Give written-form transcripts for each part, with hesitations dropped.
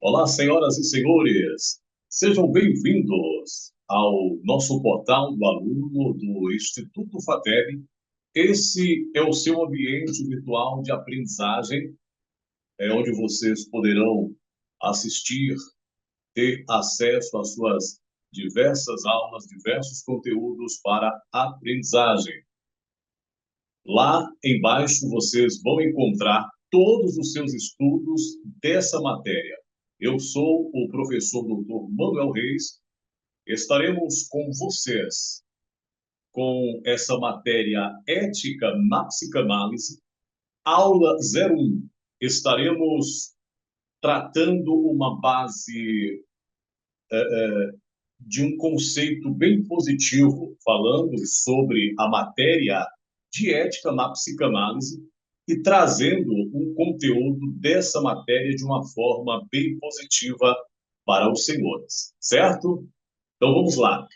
Olá, senhoras e senhores, sejam bem-vindos ao nosso portal do aluno do Instituto FATEB. Esse é o seu ambiente virtual de aprendizagem, onde vocês poderão assistir, ter acesso às suas diversas aulas, diversos conteúdos para aprendizagem. Lá embaixo vocês vão encontrar todos os seus estudos dessa matéria. Eu sou o professor Dr. Manuel Reis. Estaremos com vocês com essa matéria ética na psicanálise, aula 01. Estaremos tratando uma base de um conceito bem positivo, falando sobre a matéria de ética na psicanálise e trazendo um conteúdo dessa matéria de uma forma bem positiva para os senhores, certo? Então vamos lá.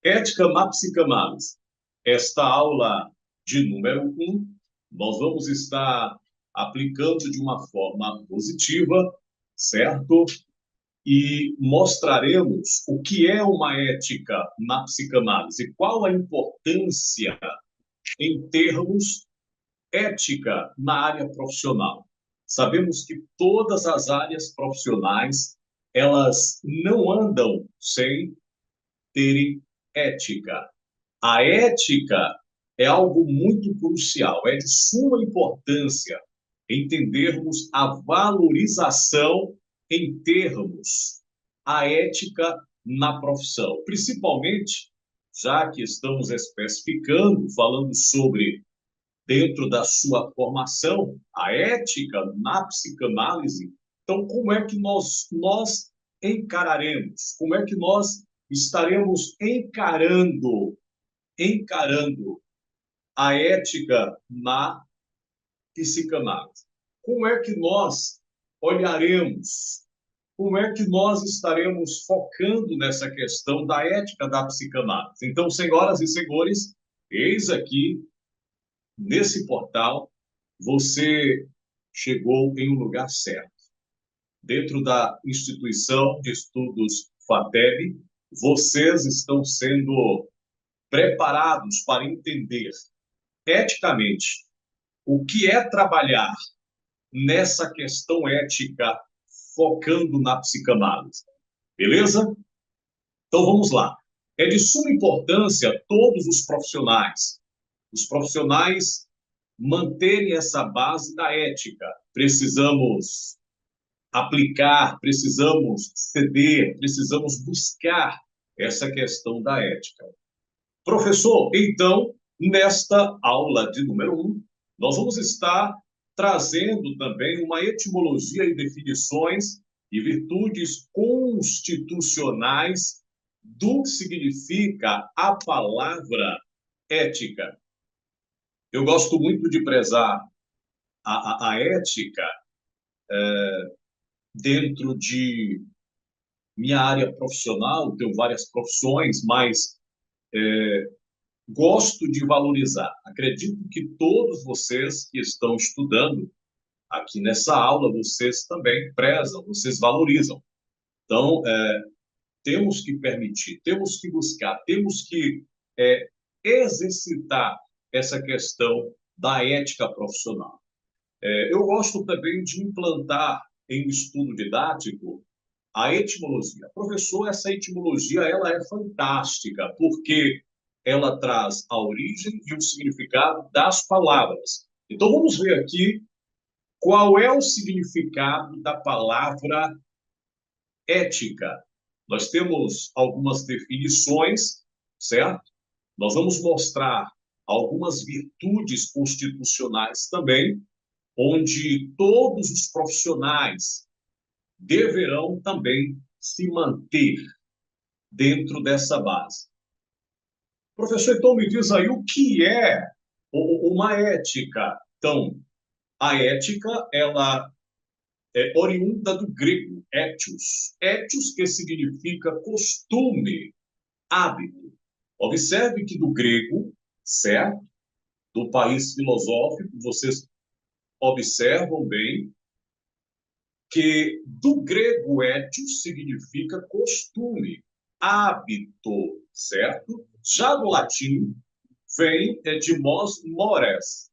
Ética na psicanálise. Esta aula de número 1, nós vamos estar aplicando de uma forma positiva, certo? E mostraremos o que é uma ética na psicanálise, qual a importância em termos ética na área profissional. Sabemos que todas as áreas profissionais, elas não andam sem terem ética. A ética é algo muito crucial, é de suma importância entendermos a valorização em termos a ética na profissão, principalmente já que estamos especificando, falando sobre dentro da sua formação, a ética na psicanálise. Então, como é que nós encararemos? Como é que nós estaremos encarando a ética na psicanálise? Como é que nós olharemos? Como é que nós estaremos focando nessa questão da ética da psicanálise? Então, senhoras e senhores, eis aqui, nesse portal, você chegou em um lugar certo. Dentro da instituição de estudos FATEB, vocês estão sendo preparados para entender eticamente o que é trabalhar nessa questão ética focando na psicanálise. Beleza? Então vamos lá. É de suma importância todos os profissionais manterem essa base da ética. Precisamos aplicar, precisamos ceder, precisamos buscar essa questão da ética. Professor, então, nesta aula de número 1, nós vamos estar trazendo também uma etimologia e definições e virtudes constitucionais do que significa a palavra ética. Eu gosto muito de prezar a ética dentro de minha área profissional, tenho várias profissões, mas gosto de valorizar. Acredito que todos vocês que estão estudando aqui nessa aula, vocês também prezam, vocês valorizam. Então, temos que permitir, temos que buscar, temos que exercitar essa questão da ética profissional. Eu gosto também de implantar em estudo didático a etimologia. Professor, essa etimologia ela é fantástica, porque ela traz a origem e o significado das palavras. Então, vamos ver aqui qual é o significado da palavra ética. Nós temos algumas definições, certo? Nós vamos mostrar algumas virtudes constitucionais também, onde todos os profissionais deverão também se manter dentro dessa base. Professor, então me diz aí o que é uma ética. Então, a ética, ela é oriunda do grego, etios. Etios, que significa costume, hábito. Observe que do grego, certo? Do país filosófico, vocês observam bem que do grego etios significa costume, hábito, certo? Já do latim vem de mos mores,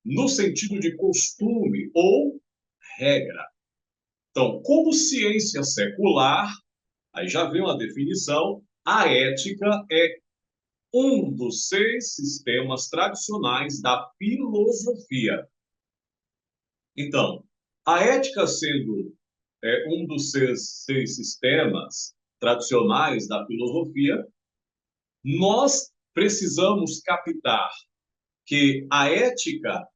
no sentido de costume ou regra. Então, como ciência secular, aí já vem uma definição, a ética é um dos 6 sistemas tradicionais da filosofia. Então, a ética sendo um dos 6 sistemas tradicionais da filosofia, nós precisamos captar que a ética,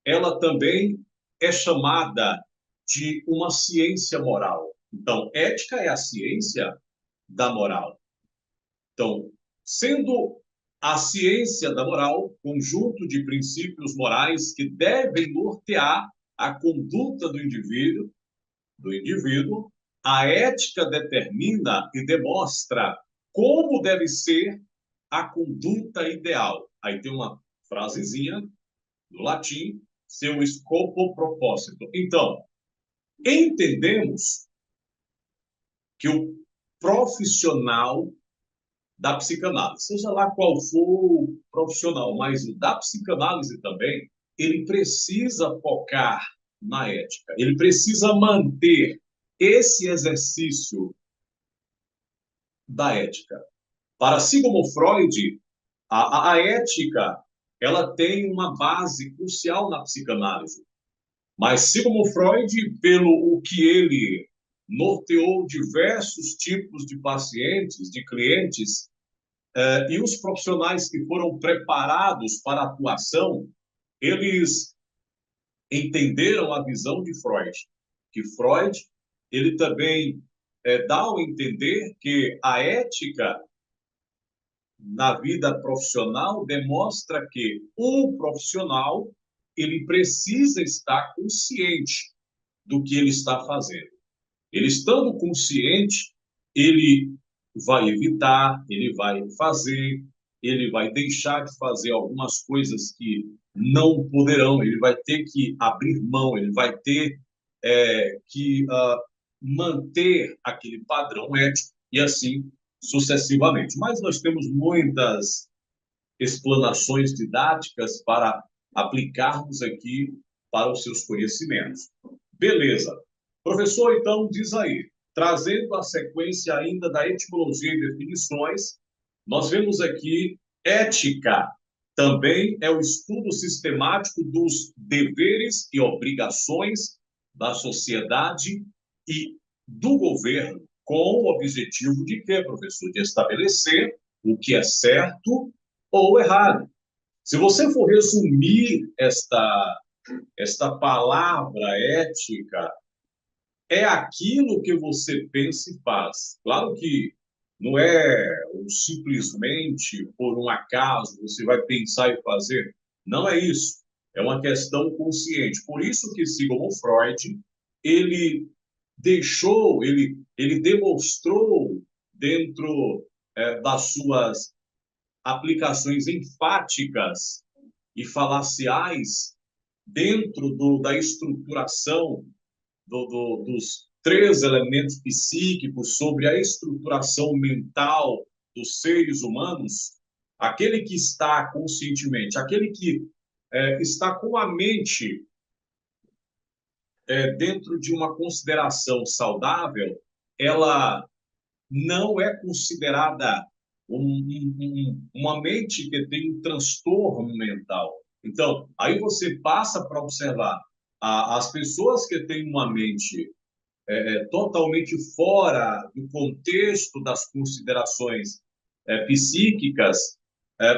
ela também é chamada de uma ciência moral. Então, ética é a ciência da moral. Então, sendo a ciência da moral, conjunto de princípios morais que devem nortear a conduta do indivíduo, a ética determina e demonstra como deve ser a conduta ideal. Aí tem uma frasezinha do latim, seu scopo propósito. Então, entendemos que o profissional da psicanálise, seja lá qual for o profissional, mas o da psicanálise também, ele precisa focar na ética, ele precisa manter esse exercício da ética. Para Sigmund Freud, a ética ela tem uma base crucial na psicanálise. Mas Sigmund Freud, pelo o que ele norteou diversos tipos de pacientes, de clientes, e os profissionais que foram preparados para a atuação, eles entenderam a visão de Freud, que Freud ele também dá ao entender que a ética na vida profissional demonstra que o profissional ele precisa estar consciente do que ele está fazendo. Ele estando consciente, ele vai evitar, ele vai fazer, ele vai deixar de fazer algumas coisas que não poderão, ele vai ter que abrir mão, ele vai ter que manter aquele padrão ético e assim sucessivamente. Mas nós temos muitas explanações didáticas para aplicarmos aqui para os seus conhecimentos. Beleza. Professor, então, diz aí, trazendo a sequência ainda da etimologia e definições, nós vemos aqui ética, também é o estudo sistemático dos deveres e obrigações da sociedade e do governo, com o objetivo de quê, professor? De estabelecer o que é certo ou errado. Se você for resumir esta palavra ética, é aquilo que você pensa e faz. Claro que não é simplesmente por um acaso você vai pensar e fazer. Não é isso. É uma questão consciente. Por isso que Sigmund Freud, ele ele demonstrou dentro das suas aplicações enfáticas e falaciais dentro da estruturação dos 3 elementos psíquicos sobre a estruturação mental dos seres humanos, aquele que está conscientemente, aquele que está com a mente dentro de uma consideração saudável, ela não é considerada uma mente que tem um transtorno mental. Então, aí você passa para observar as pessoas que têm uma mente totalmente fora do contexto das considerações psíquicas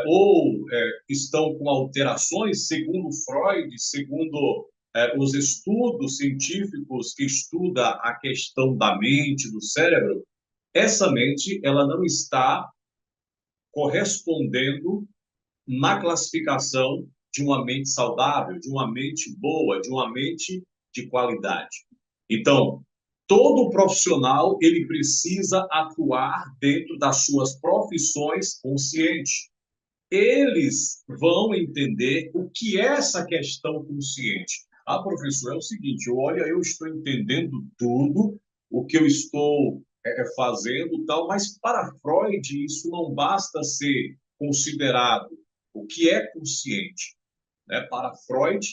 ou estão com alterações, segundo Freud, segundo os estudos científicos que estudam a questão da mente, do cérebro, essa mente ela não está correspondendo na classificação de uma mente saudável, de uma mente boa, de uma mente de qualidade. Então, todo profissional ele precisa atuar dentro das suas profissões consciente. Eles vão entender o que é essa questão consciente. Ah, professor, é o seguinte, olha, eu estou entendendo tudo o que eu estou fazendo, tal, mas para Freud isso não basta ser considerado o que é consciente, né? Para Freud,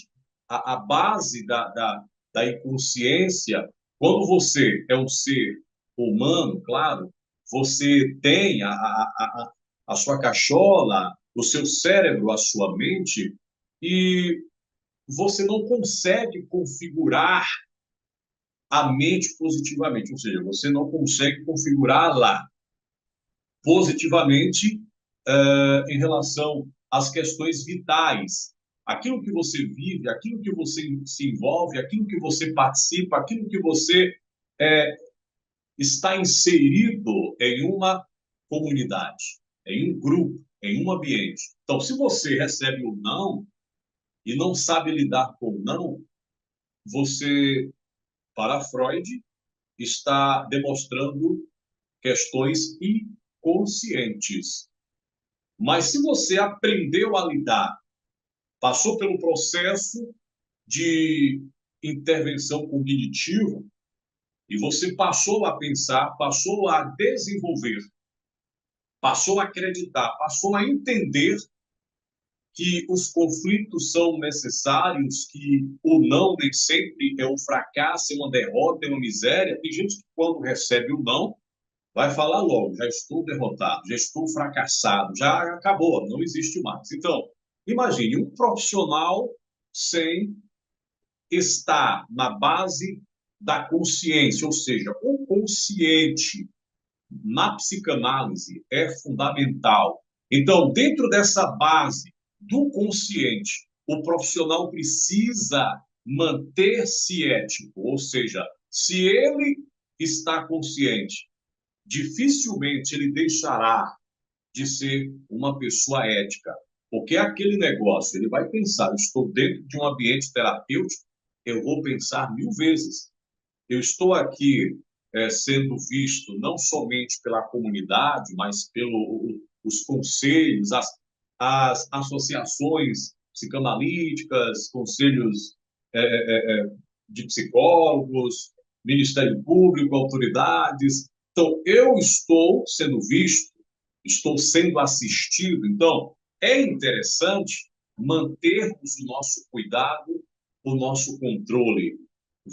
a base da inconsciência, quando você é um ser humano, claro, você tem a sua cachola, o seu cérebro, a sua mente, e você não consegue configurar a mente positivamente, ou seja, você não consegue configurá-la positivamente em relação às questões vitais. Aquilo que você vive, aquilo que você se envolve, aquilo que você participa, aquilo que você é, está inserido em uma comunidade, em um grupo, em um ambiente. Então, se você recebe um não e não sabe lidar com o não, você, para Freud, está demonstrando questões inconscientes. Mas se você aprendeu a lidar, passou pelo processo de intervenção cognitiva e você passou a pensar, passou a desenvolver, passou a acreditar, passou a entender que os conflitos são necessários, que o não nem sempre é um fracasso, é uma derrota, é uma miséria. Tem gente que quando recebe o não, vai falar logo, já estou derrotado, já estou fracassado, já acabou, não existe mais. Então, imagine um profissional sem estar na base da consciência, ou seja, o consciente na psicanálise é fundamental. Então, dentro dessa base do consciente, o profissional precisa manter-se ético, ou seja, se ele está consciente, dificilmente ele deixará de ser uma pessoa ética. Porque é aquele negócio, ele vai pensar, estou dentro de um ambiente terapêutico, eu vou pensar 1000 vezes. Eu estou aqui sendo visto não somente pela comunidade, mas pelos conselhos, as associações psicanalíticas, conselhos de psicólogos, Ministério Público, autoridades. Então, eu estou sendo visto, estou sendo assistido. Então, é interessante mantermos o nosso cuidado, o nosso controle.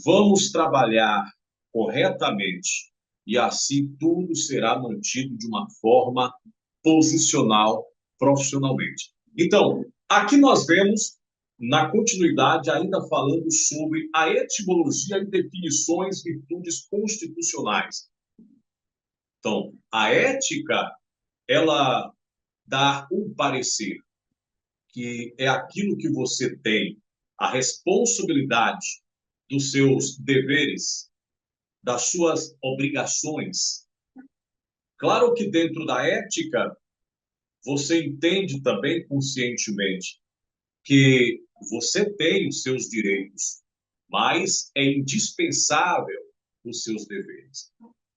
Vamos trabalhar corretamente e assim tudo será mantido de uma forma posicional profissionalmente. Então, aqui nós vemos, na continuidade, ainda falando sobre a etimologia e definições de virtudes constitucionais. Então, a ética, ela dá um parecer, que é aquilo que você tem, a responsabilidade dos seus deveres, das suas obrigações. Claro que dentro da ética, você entende também conscientemente que você tem os seus direitos, mas é indispensável os seus deveres.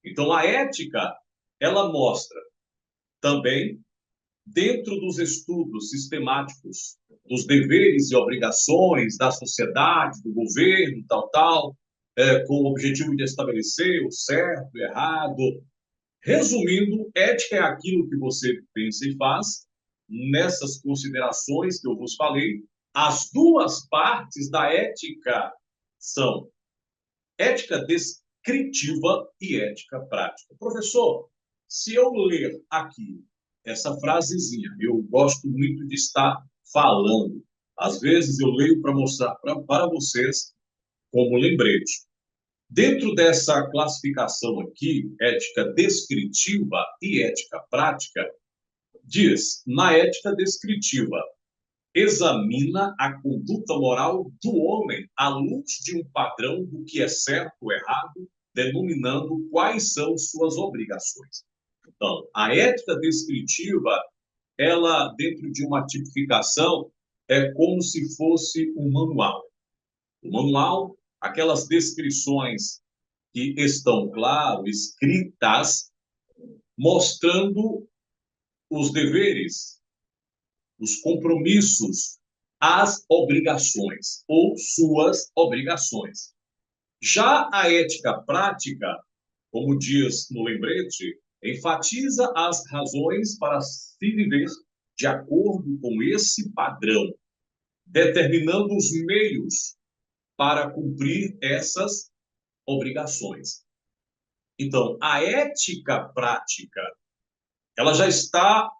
Então, a ética, ela mostra também, dentro dos estudos sistemáticos, dos deveres e obrigações da sociedade, do governo, tal, com o objetivo de estabelecer o certo, o errado. Resumindo, ética é aquilo que você pensa e faz, nessas considerações que eu vos falei. As duas partes da ética são ética descritiva e ética prática. Professor, se eu ler aqui essa frasezinha, eu gosto muito de estar falando. Às vezes eu leio para mostrar para vocês como lembrete. Dentro dessa classificação aqui, ética descritiva e ética prática, diz, na ética descritiva, examina a conduta moral do homem à luz de um padrão do que é certo ou errado, denominando quais são suas obrigações. Então, a ética descritiva, ela, dentro de uma tipificação, é como se fosse um manual. O manual, aquelas descrições que estão, claro, escritas, mostrando os deveres, os compromissos, as obrigações ou suas obrigações. Já a ética prática, como diz no lembrete, enfatiza as razões para se viver de acordo com esse padrão, determinando os meios para cumprir essas obrigações. Então, a ética prática, ela já está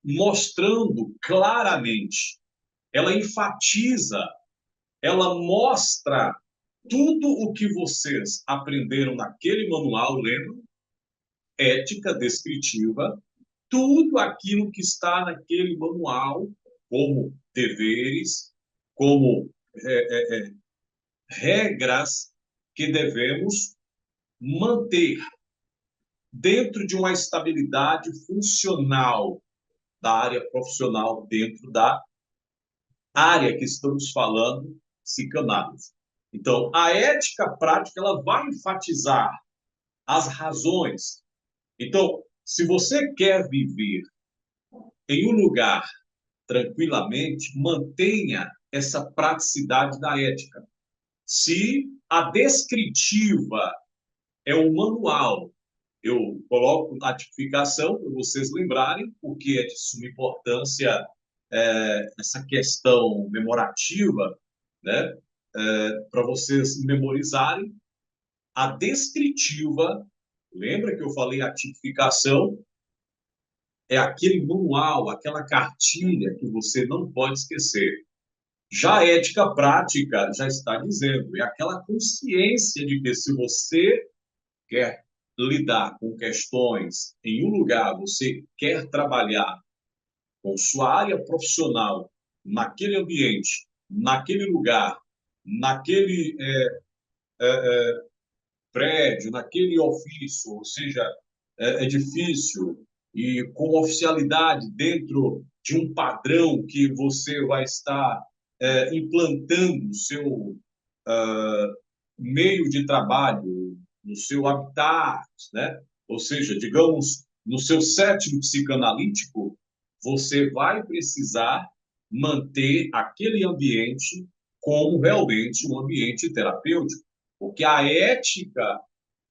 mostrando claramente, ela enfatiza, ela mostra tudo o que vocês aprenderam naquele manual, lembram? Ética descritiva, tudo aquilo que está naquele manual, como deveres, como regras que devemos manter dentro de uma estabilidade funcional da área profissional, dentro da área que estamos falando, psicanálise. Então, a ética prática ela vai enfatizar as razões. Então, se você quer viver em um lugar tranquilamente, mantenha essa praticidade da ética. Se a descritiva é o manual, eu coloco a tipificação para vocês lembrarem, porque é de suma importância essa questão memorativa, né? Para vocês memorizarem. A descritiva, lembra que eu falei a tipificação? É aquele manual, aquela cartilha que você não pode esquecer. Já a ética prática já está dizendo, é aquela consciência de que se você quer lidar com questões em um lugar, você quer trabalhar com sua área profissional naquele ambiente, naquele lugar, naquele prédio, naquele ofício, ou seja, edifício, e com oficialidade dentro de um padrão que você vai estar implantando o seu meio de trabalho, no seu habitat, né? Ou seja, digamos, no seu sétimo psicanalítico, você vai precisar manter aquele ambiente como realmente um ambiente terapêutico, porque a ética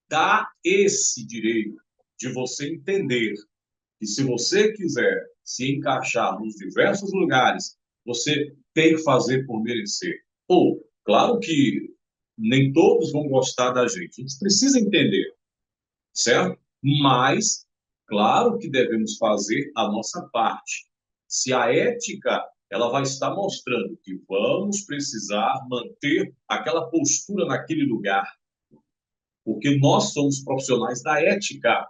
dá esse direito de você entender que se você quiser se encaixar nos diversos lugares, você tem que fazer por merecer. Ou, claro que nem todos vão gostar da gente, a gente precisa entender, certo? Mas, claro que devemos fazer a nossa parte. Se a ética ela vai estar mostrando que vamos precisar manter aquela postura naquele lugar, porque nós somos profissionais da ética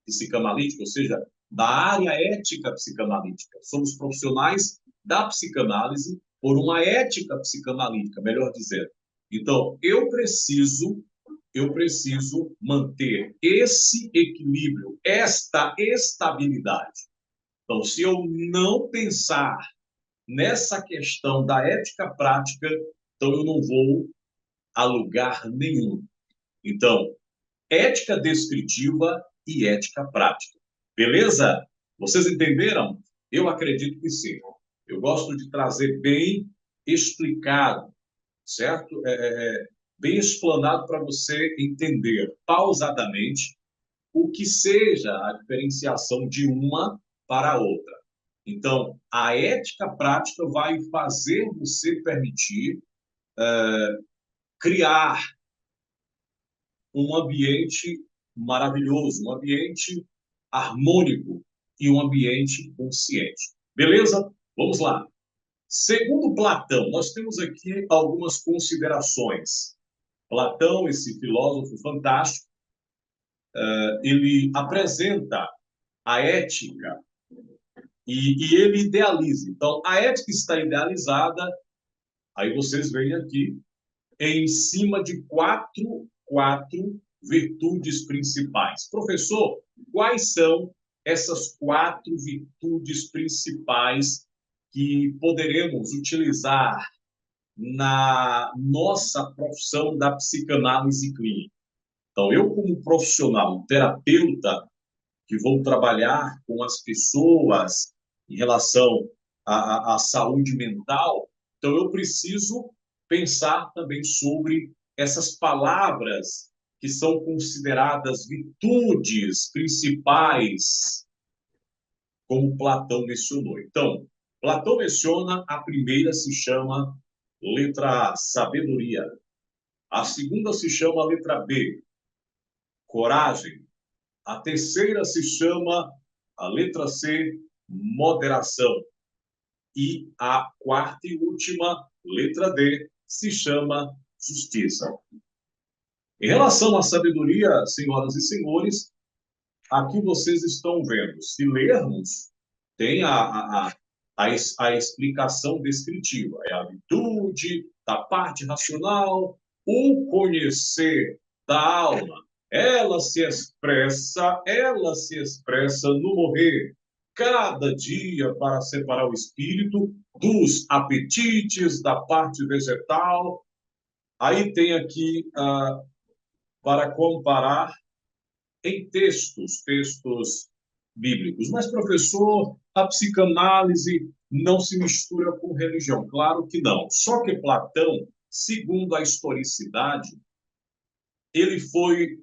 psicanalítica, ou seja, da área ética psicanalítica. Somos profissionais da psicanálise por uma ética psicanalítica, melhor dizendo. Então, eu preciso manter esse equilíbrio, esta estabilidade. Então, se eu não pensar nessa questão da ética prática, então eu não vou a lugar nenhum. Então, ética descritiva e ética prática. Beleza? Vocês entenderam? Eu acredito que sim. Eu gosto de trazer bem explicado, certo? Bem explanado para você entender pausadamente o que seja a diferenciação de uma para a outra. Então, a ética prática vai fazer você permitir criar um ambiente maravilhoso, um ambiente harmônico e um ambiente consciente. Beleza? Vamos lá. Segundo Platão, nós temos aqui algumas considerações. Platão, esse filósofo fantástico, ele apresenta a ética e ele idealiza. Então, a ética está idealizada, aí vocês veem aqui, em cima de quatro virtudes principais. Professor, quais são essas quatro virtudes principais que poderemos utilizar na nossa profissão da psicanálise clínica? Então, eu como profissional, um terapeuta, que vou trabalhar com as pessoas em relação a saúde mental. Então, eu preciso pensar também sobre essas palavras que são consideradas virtudes principais, como Platão mencionou. Então, Platão menciona, a primeira se chama letra A, sabedoria. A segunda se chama letra B, coragem. A terceira se chama a letra C, moderação. E a quarta e última, letra D, se chama justiça. Em relação à sabedoria, senhoras e senhores, aqui vocês estão vendo. Se lermos, tem a explicação descritiva. É a virtude da parte racional, o conhecer da alma. Ela se expressa no morrer, cada dia para separar o espírito dos apetites da parte vegetal. Aí tem aqui para comparar em textos bíblicos. Mas, professor, a psicanálise não se mistura com religião. Claro que não. Só que Platão, segundo a historicidade, ele foi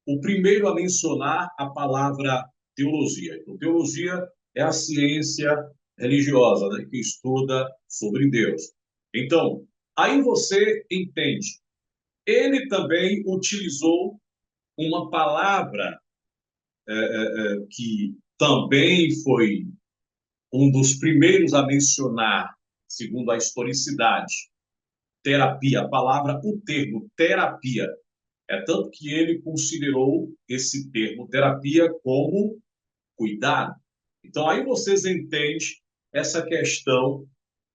o primeiro a mencionar a palavra teologia. Então, teologia é a ciência religiosa, né, que estuda sobre Deus. Então, aí você entende. Ele também utilizou uma palavra que também foi um dos primeiros a mencionar, segundo a historicidade, terapia. A palavra, o termo terapia, é tanto que ele considerou esse termo terapia como cuidado. Então, aí vocês entendem essa questão.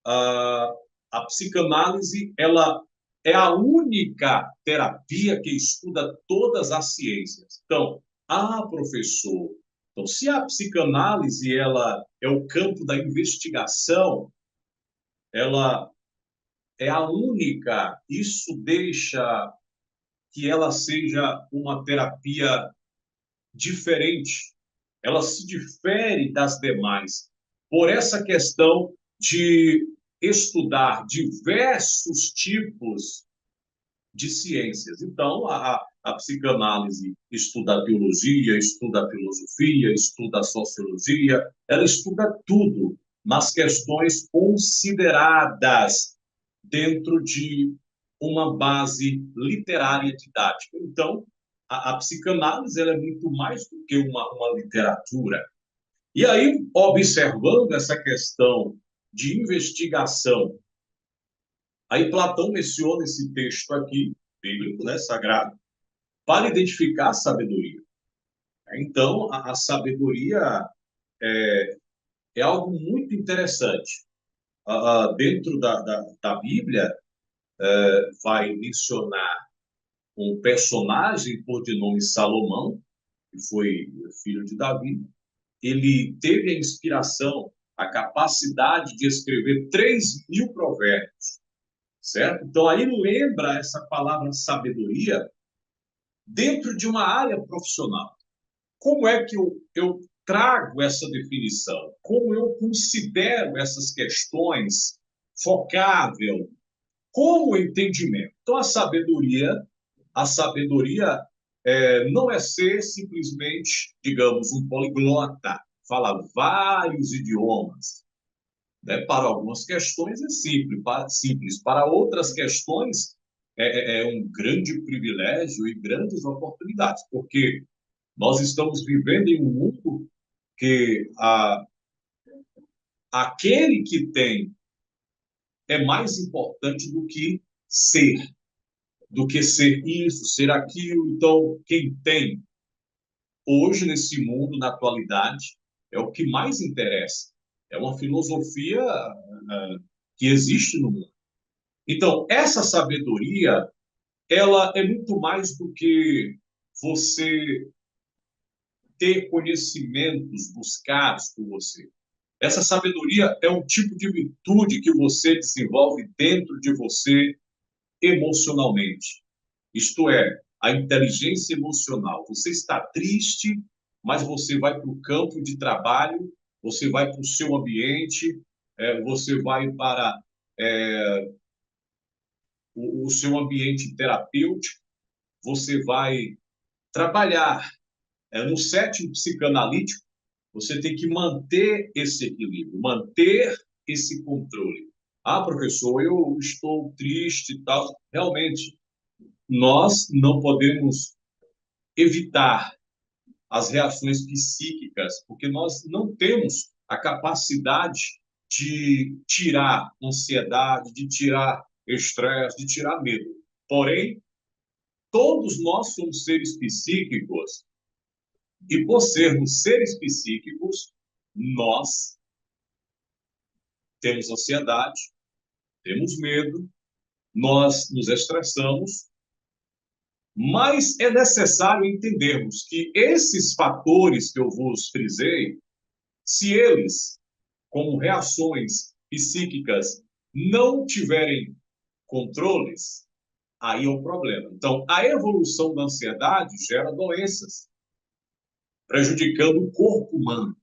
A psicanálise, ela é a única terapia que estuda todas as ciências. Então, professor, então, se a psicanálise ela é o campo da investigação, ela é a única, isso deixa que ela seja uma terapia diferente, ela se difere das demais por essa questão de estudar diversos tipos de ciências. Então, a psicanálise estuda a biologia, estuda a filosofia, estuda a sociologia, ela estuda tudo nas questões consideradas dentro de uma base literária didática. Então, a psicanálise ela é muito mais do que uma literatura. E aí, observando essa questão de investigação, aí Platão menciona esse texto aqui, bíblico, né, sagrado, para identificar a sabedoria. Então, a sabedoria é algo muito interessante. Dentro da Bíblia, vai mencionar um personagem por de nome Salomão, que foi filho de Davi. Ele teve a inspiração, a capacidade de escrever 3.000 provérbios, certo? Então, aí lembra essa palavra sabedoria dentro de uma área profissional. Como é que eu trago essa definição? Como eu considero essas questões focável? Como entendimento? Então, a sabedoria não é ser simplesmente, digamos, um poliglota, falar vários idiomas. Né? Para algumas questões é simples, para outras questões é um grande privilégio e grandes oportunidades, porque nós estamos vivendo em um mundo que aquele que tem é mais importante do que ser isso, ser aquilo. Então, quem tem hoje nesse mundo, na atualidade, é o que mais interessa. É uma filosofia que existe no mundo. Então, essa sabedoria, ela é muito mais do que você ter conhecimentos buscados por você. Essa sabedoria é um tipo de virtude que você desenvolve dentro de você emocionalmente. Isto é, a inteligência emocional. Você está triste, mas você vai para o campo de trabalho, você vai para o seu ambiente você vai para o seu ambiente terapêutico, você vai trabalhar no setting psicanalítico, você tem que manter esse equilíbrio, manter esse controle. Ah, professor, eu estou triste e tal. Realmente, nós não podemos evitar as reações psíquicas, porque nós não temos a capacidade de tirar ansiedade, de tirar estresse, de tirar medo. Porém, todos nós somos seres psíquicos e, por sermos seres psíquicos, nós temos ansiedade, temos medo, nós nos estressamos, mas é necessário entendermos que esses fatores que eu vos frisei, se eles, como reações psíquicas, não tiverem controles, aí é o problema. Então, a evolução da ansiedade gera doenças, prejudicando o corpo humano.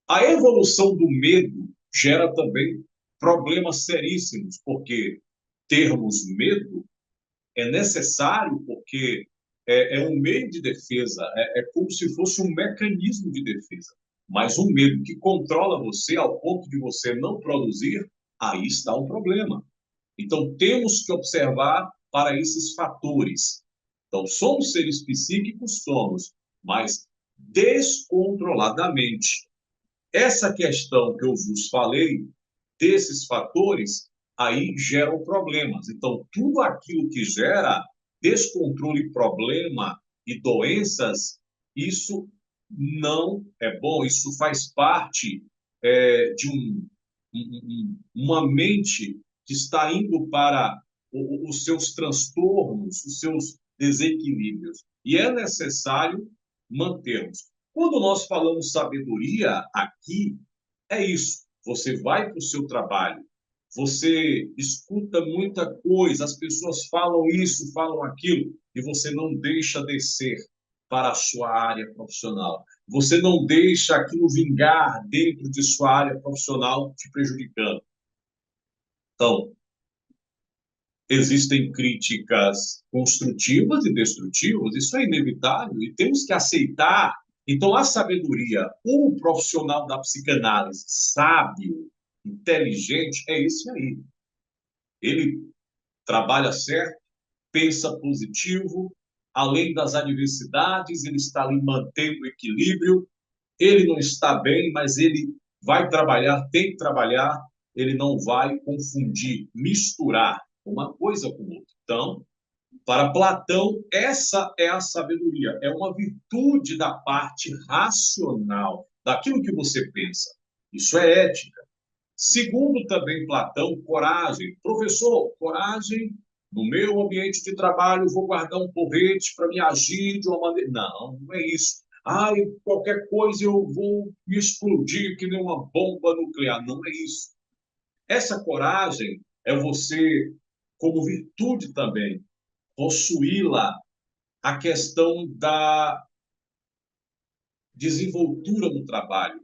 A evolução do medo gera também problemas seríssimos, porque termos medo é necessário, porque é um meio de defesa, é como se fosse um mecanismo de defesa. Mas um medo que controla você ao ponto de você não produzir, aí está o problema. Então, temos que observar para esses fatores. Então, somos seres psíquicos, somos, mas descontroladamente. Essa questão que eu vos falei, desses fatores, aí geram problemas. Então, tudo aquilo que gera descontrole, problema e doenças, isso não é bom, isso faz parte de uma mente que está indo para os seus transtornos, os seus desequilíbrios. E é necessário mantermos. Quando nós falamos sabedoria aqui, é isso. Você vai para o seu trabalho, você escuta muita coisa, as pessoas falam isso, falam aquilo, e você não deixa descer para a sua área profissional. Você não deixa aquilo vingar dentro de sua área profissional te prejudicando. Então, existem críticas construtivas e destrutivas, isso é inevitável e temos que aceitar. Então, a sabedoria, o profissional da psicanálise sábio, inteligente, é esse aí. Ele trabalha certo, pensa positivo, além das adversidades, ele está ali mantendo o equilíbrio, ele não está bem, mas ele vai trabalhar, tem que trabalhar, ele não vai confundir, misturar uma coisa com outra. Então, para Platão, essa é a sabedoria, é uma virtude da parte racional, daquilo que você pensa. Isso é ética. Segundo também Platão, coragem. Professor, coragem, no meu ambiente de trabalho, vou guardar um porrete para me agir de uma maneira. Não, não é isso. Ai, qualquer coisa eu vou me explodir que nem uma bomba nuclear. Não é isso. Essa coragem é você, como virtude também, possuí-la, a questão da desenvoltura no trabalho.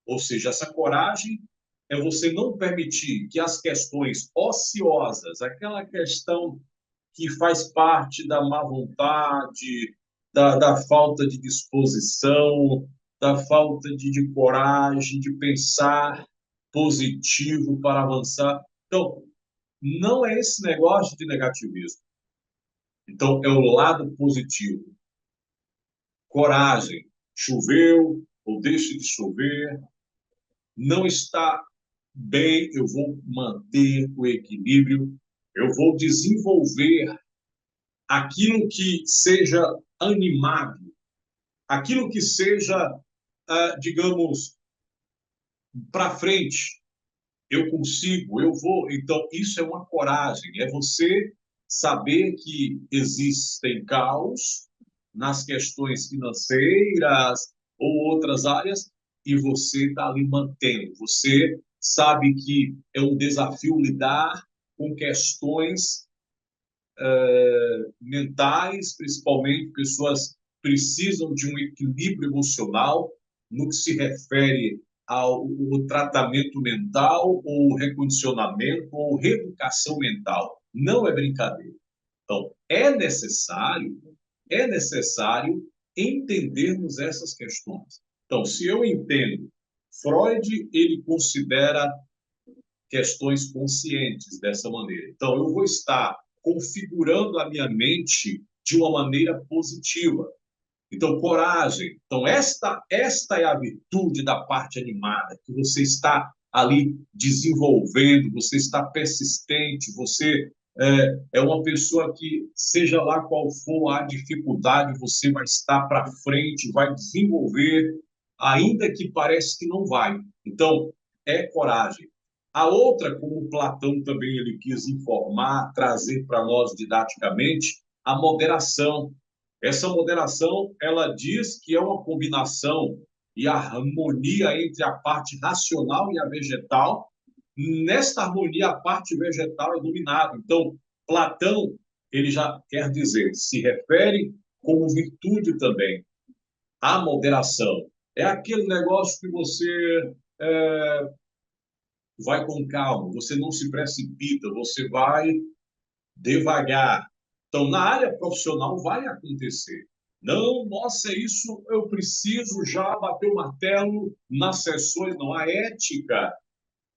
Ou seja, essa coragem é você não permitir que as questões ociosas, aquela questão que faz parte da má vontade, da falta de disposição, da falta de coragem, de pensar positivo para avançar. Então, não é esse negócio de negativismo. Então, é o lado positivo. Coragem. Choveu ou deixe de chover, não está bem, eu vou manter o equilíbrio, eu vou desenvolver aquilo que seja animado, aquilo que seja, digamos, para frente. Eu consigo, eu vou. Então, isso é uma coragem, é você saber que existem caos nas questões financeiras ou outras áreas e você está ali mantendo. Você sabe que é um desafio lidar com questões mentais, principalmente pessoas precisam de um equilíbrio emocional no que se refere o tratamento mental, ou recondicionamento, ou reeducação mental. Não é brincadeira. Então, é necessário entendermos essas questões. Então, se eu entendo, Freud, ele considera questões conscientes dessa maneira. Então, eu vou estar configurando a minha mente de uma maneira positiva. Então, coragem. Então, esta é a virtude da parte animada, que você está ali desenvolvendo, você está persistente, você é uma pessoa que, seja lá qual for a dificuldade, você vai estar para frente, vai desenvolver, ainda que parece que não vai. Então, é coragem. A outra, como Platão também ele quis informar, trazer para nós didaticamente, a moderação. Essa moderação, ela diz que é uma combinação e harmonia entre a parte racional e a vegetal. Nesta harmonia, a parte vegetal é dominada. Então, Platão, ele já quer dizer, se refere como virtude também. A moderação é aquele negócio que você vai com calma, você não se precipita, você vai devagar. Então, na área profissional vai acontecer. Não, nossa, isso eu preciso já bater o martelo nas sessões, não. A ética,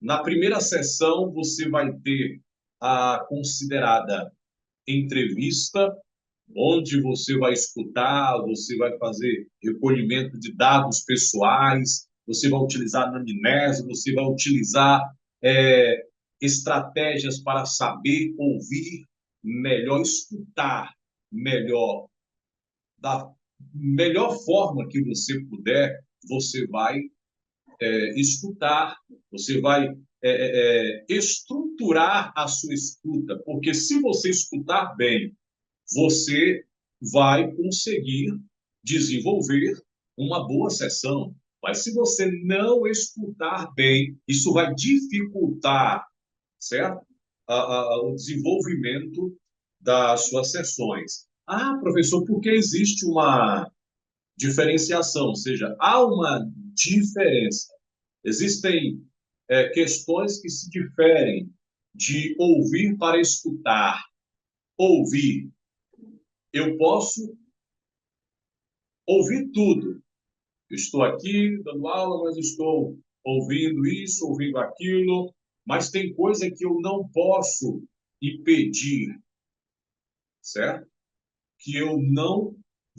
na primeira sessão, você vai ter a considerada entrevista, onde você vai escutar, você vai fazer recolhimento de dados pessoais, você vai utilizar anamnese, você vai utilizar estratégias para saber ouvir melhor, escutar melhor, da melhor forma que você puder, você vai escutar, você vai estruturar a sua escuta, porque se você escutar bem, você vai conseguir desenvolver uma boa sessão. Mas se você não escutar bem, isso vai dificultar, certo? O desenvolvimento das suas sessões. Ah, professor, por que existe uma diferenciação? Ou seja, há uma diferença. Existem questões que se diferem de ouvir para escutar. Ouvir. Eu posso ouvir tudo. Eu estou aqui dando aula, mas estou ouvindo isso, ouvindo aquilo, mas tem coisa que eu não posso impedir, certo? Que eu não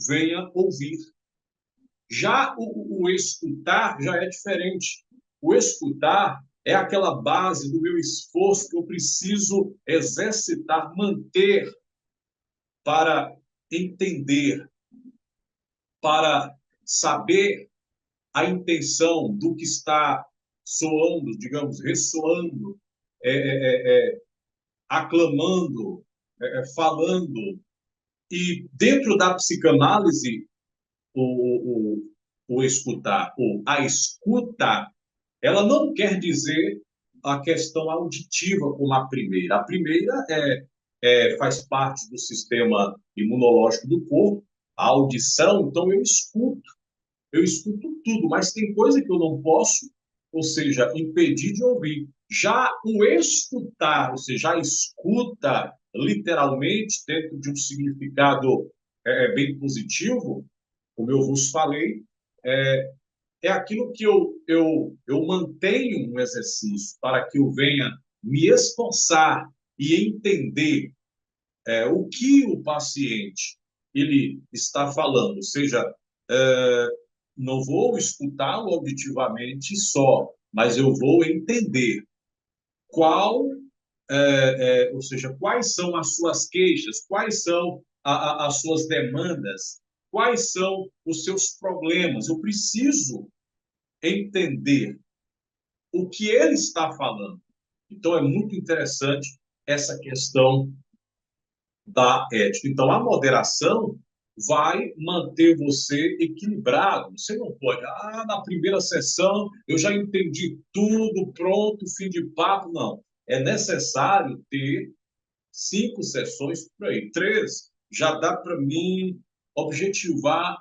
venha ouvir. Já o escutar já é diferente. O escutar é aquela base do meu esforço que eu preciso exercitar, manter para entender, para saber a intenção do que está soando, digamos, ressoando, aclamando, falando. E dentro da psicanálise, o, o escutar, ou a escuta, ela não quer dizer a questão auditiva como a primeira. A primeira faz parte do sistema imunológico do corpo, a audição, então eu escuto tudo, mas tem coisa que eu não posso, ou seja, impedir de ouvir. Já o escutar, ou seja, a escuta, literalmente, dentro de um significado bem positivo, como eu vos falei, é aquilo que eu mantenho no exercício para que eu venha me esforçar e entender o que o paciente ele está falando, ou seja, é, não vou escutá-lo auditivamente só, mas eu vou entender qual, ou seja, quais são as suas queixas, quais são as suas demandas, quais são os seus problemas. Eu preciso entender o que ele está falando. Então, é muito interessante essa questão da ética. Então, a moderação vai manter você equilibrado. Você não pode, na primeira sessão eu já entendi tudo, pronto, fim de papo. Não. É necessário ter 5 sessões por aí. 3 já dá para mim objetivar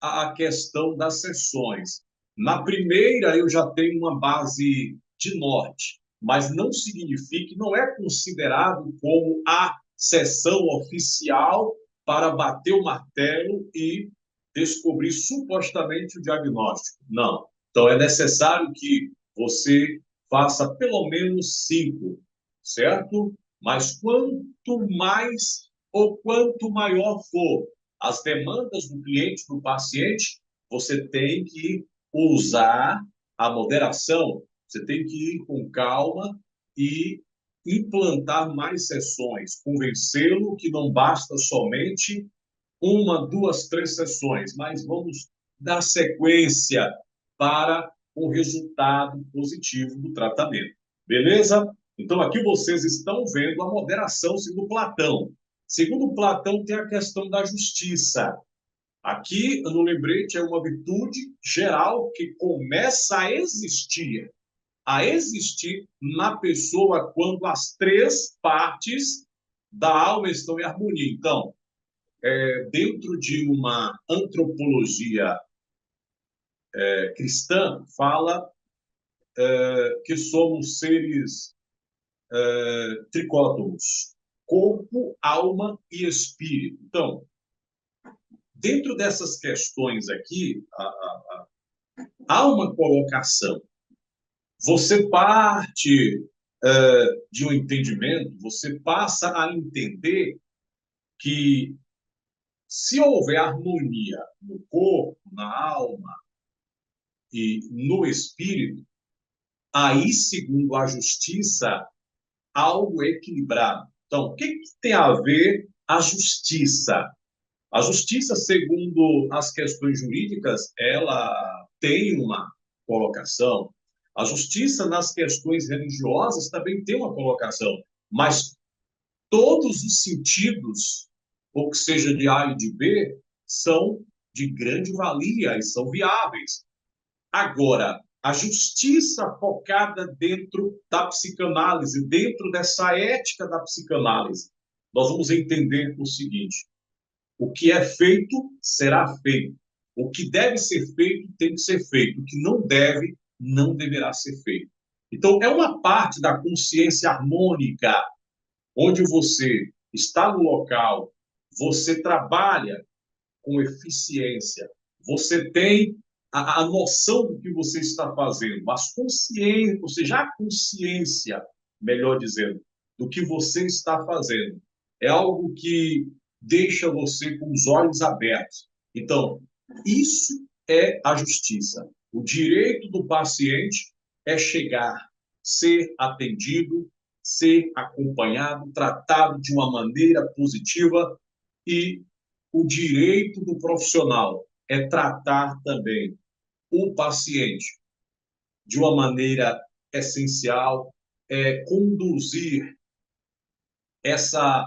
a questão das sessões. Na primeira, eu já tenho uma base de norte, mas não significa, não é considerado como a sessão oficial para bater o martelo e descobrir supostamente o diagnóstico. Não. Então, é necessário que você faça pelo menos 5, certo? Mas quanto mais ou quanto maior for as demandas do cliente, do paciente, você tem que usar a moderação, você tem que ir com calma e implantar mais sessões, convencê-lo que não basta somente uma, duas, três sessões, mas vamos dar sequência para o resultado positivo do tratamento. Beleza? Então, aqui vocês estão vendo a moderação segundo Platão. Segundo Platão, tem a questão da justiça. Aqui, no lembrete, é uma virtude geral que começa a existir na pessoa quando as três partes da alma estão em harmonia. Então, dentro de uma antropologia cristã, fala que somos seres tricótomos, corpo, alma e espírito. Então, dentro dessas questões aqui, há uma colocação. Você parte de um entendimento, você passa a entender que se houver harmonia no corpo, na alma e no espírito, aí, segundo a justiça, algo equilibrado. Então, o que tem a ver a justiça? A justiça, segundo as questões jurídicas, ela tem uma colocação. A justiça nas questões religiosas também tem uma colocação. Mas todos os sentidos, ou que seja de A e de B, são de grande valia e são viáveis. Agora, a justiça focada dentro da psicanálise, dentro dessa ética da psicanálise, nós vamos entender o seguinte: o que é feito será feito. O que deve ser feito tem que ser feito. O que não deve, não deverá ser feito. Então, é uma parte da consciência harmônica, onde você está no local, você trabalha com eficiência, você tem a noção do que você está fazendo, mas consciência, ou seja, a consciência, melhor dizendo, do que você está fazendo. É algo que deixa você com os olhos abertos. Então, isso é a justiça. O direito do paciente é chegar, ser atendido, ser acompanhado, tratado de uma maneira positiva, e o direito do profissional é tratar também o paciente de uma maneira essencial, conduzir essa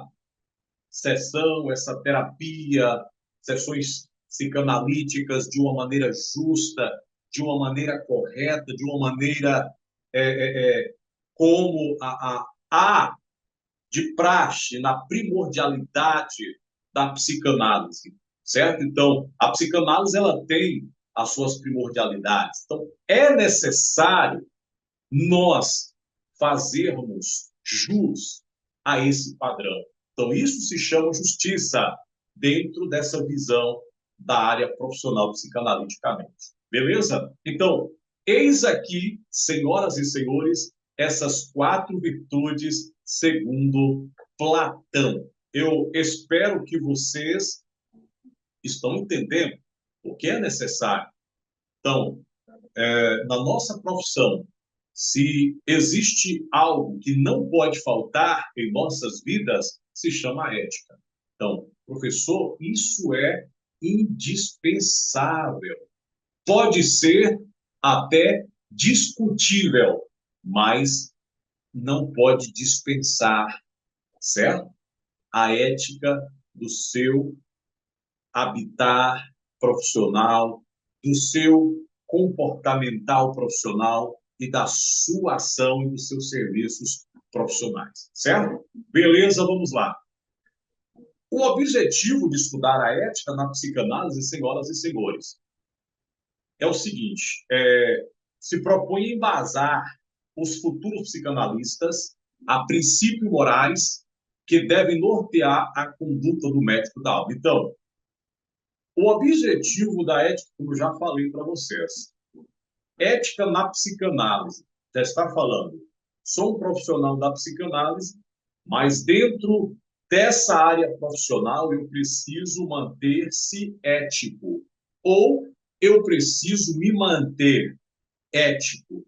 sessão, essa terapia, sessões psicanalíticas de uma maneira justa, de uma maneira correta, de uma maneira como a de praxe, na primordialidade da psicanálise, certo? Então, a psicanálise ela tem as suas primordialidades. Então, é necessário nós fazermos jus a esse padrão. Então, isso se chama justiça dentro dessa visão da área profissional psicanaliticamente. Beleza? Então, eis aqui, senhoras e senhores, essas 4 virtudes segundo Platão. Eu espero que vocês estão entendendo o que é necessário. Então, na nossa profissão, se existe algo que não pode faltar em nossas vidas, se chama ética. Então, professor, isso é indispensável. Pode ser até discutível, mas não pode dispensar, certo? A ética do seu habitar profissional, do seu comportamental profissional e da sua ação e dos seus serviços profissionais, certo? Beleza, vamos lá. O objetivo de estudar a ética na psicanálise, senhoras e senhores, é o seguinte: se propõe embasar os futuros psicanalistas a princípios morais que devem nortear a conduta do médico da alma. Então, o objetivo da ética, como eu já falei para vocês, ética na psicanálise, já está falando, sou um profissional da psicanálise, mas dentro dessa área profissional eu preciso manter-se ético, ou eu preciso me manter ético.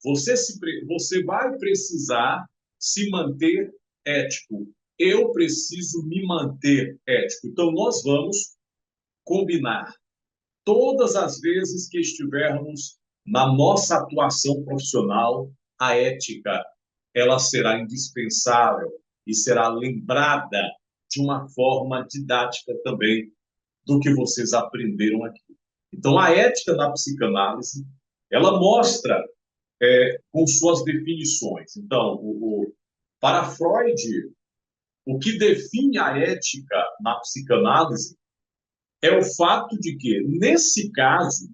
Você vai precisar se manter ético. Eu preciso me manter ético. Então, nós vamos combinar todas as vezes que estivermos na nossa atuação profissional, a ética, ela será indispensável e será lembrada de uma forma didática também do que vocês aprenderam aqui. Então, a ética na psicanálise, ela mostra com suas definições. Então, para Freud, o que define a ética na psicanálise é o fato de que, nesse caso,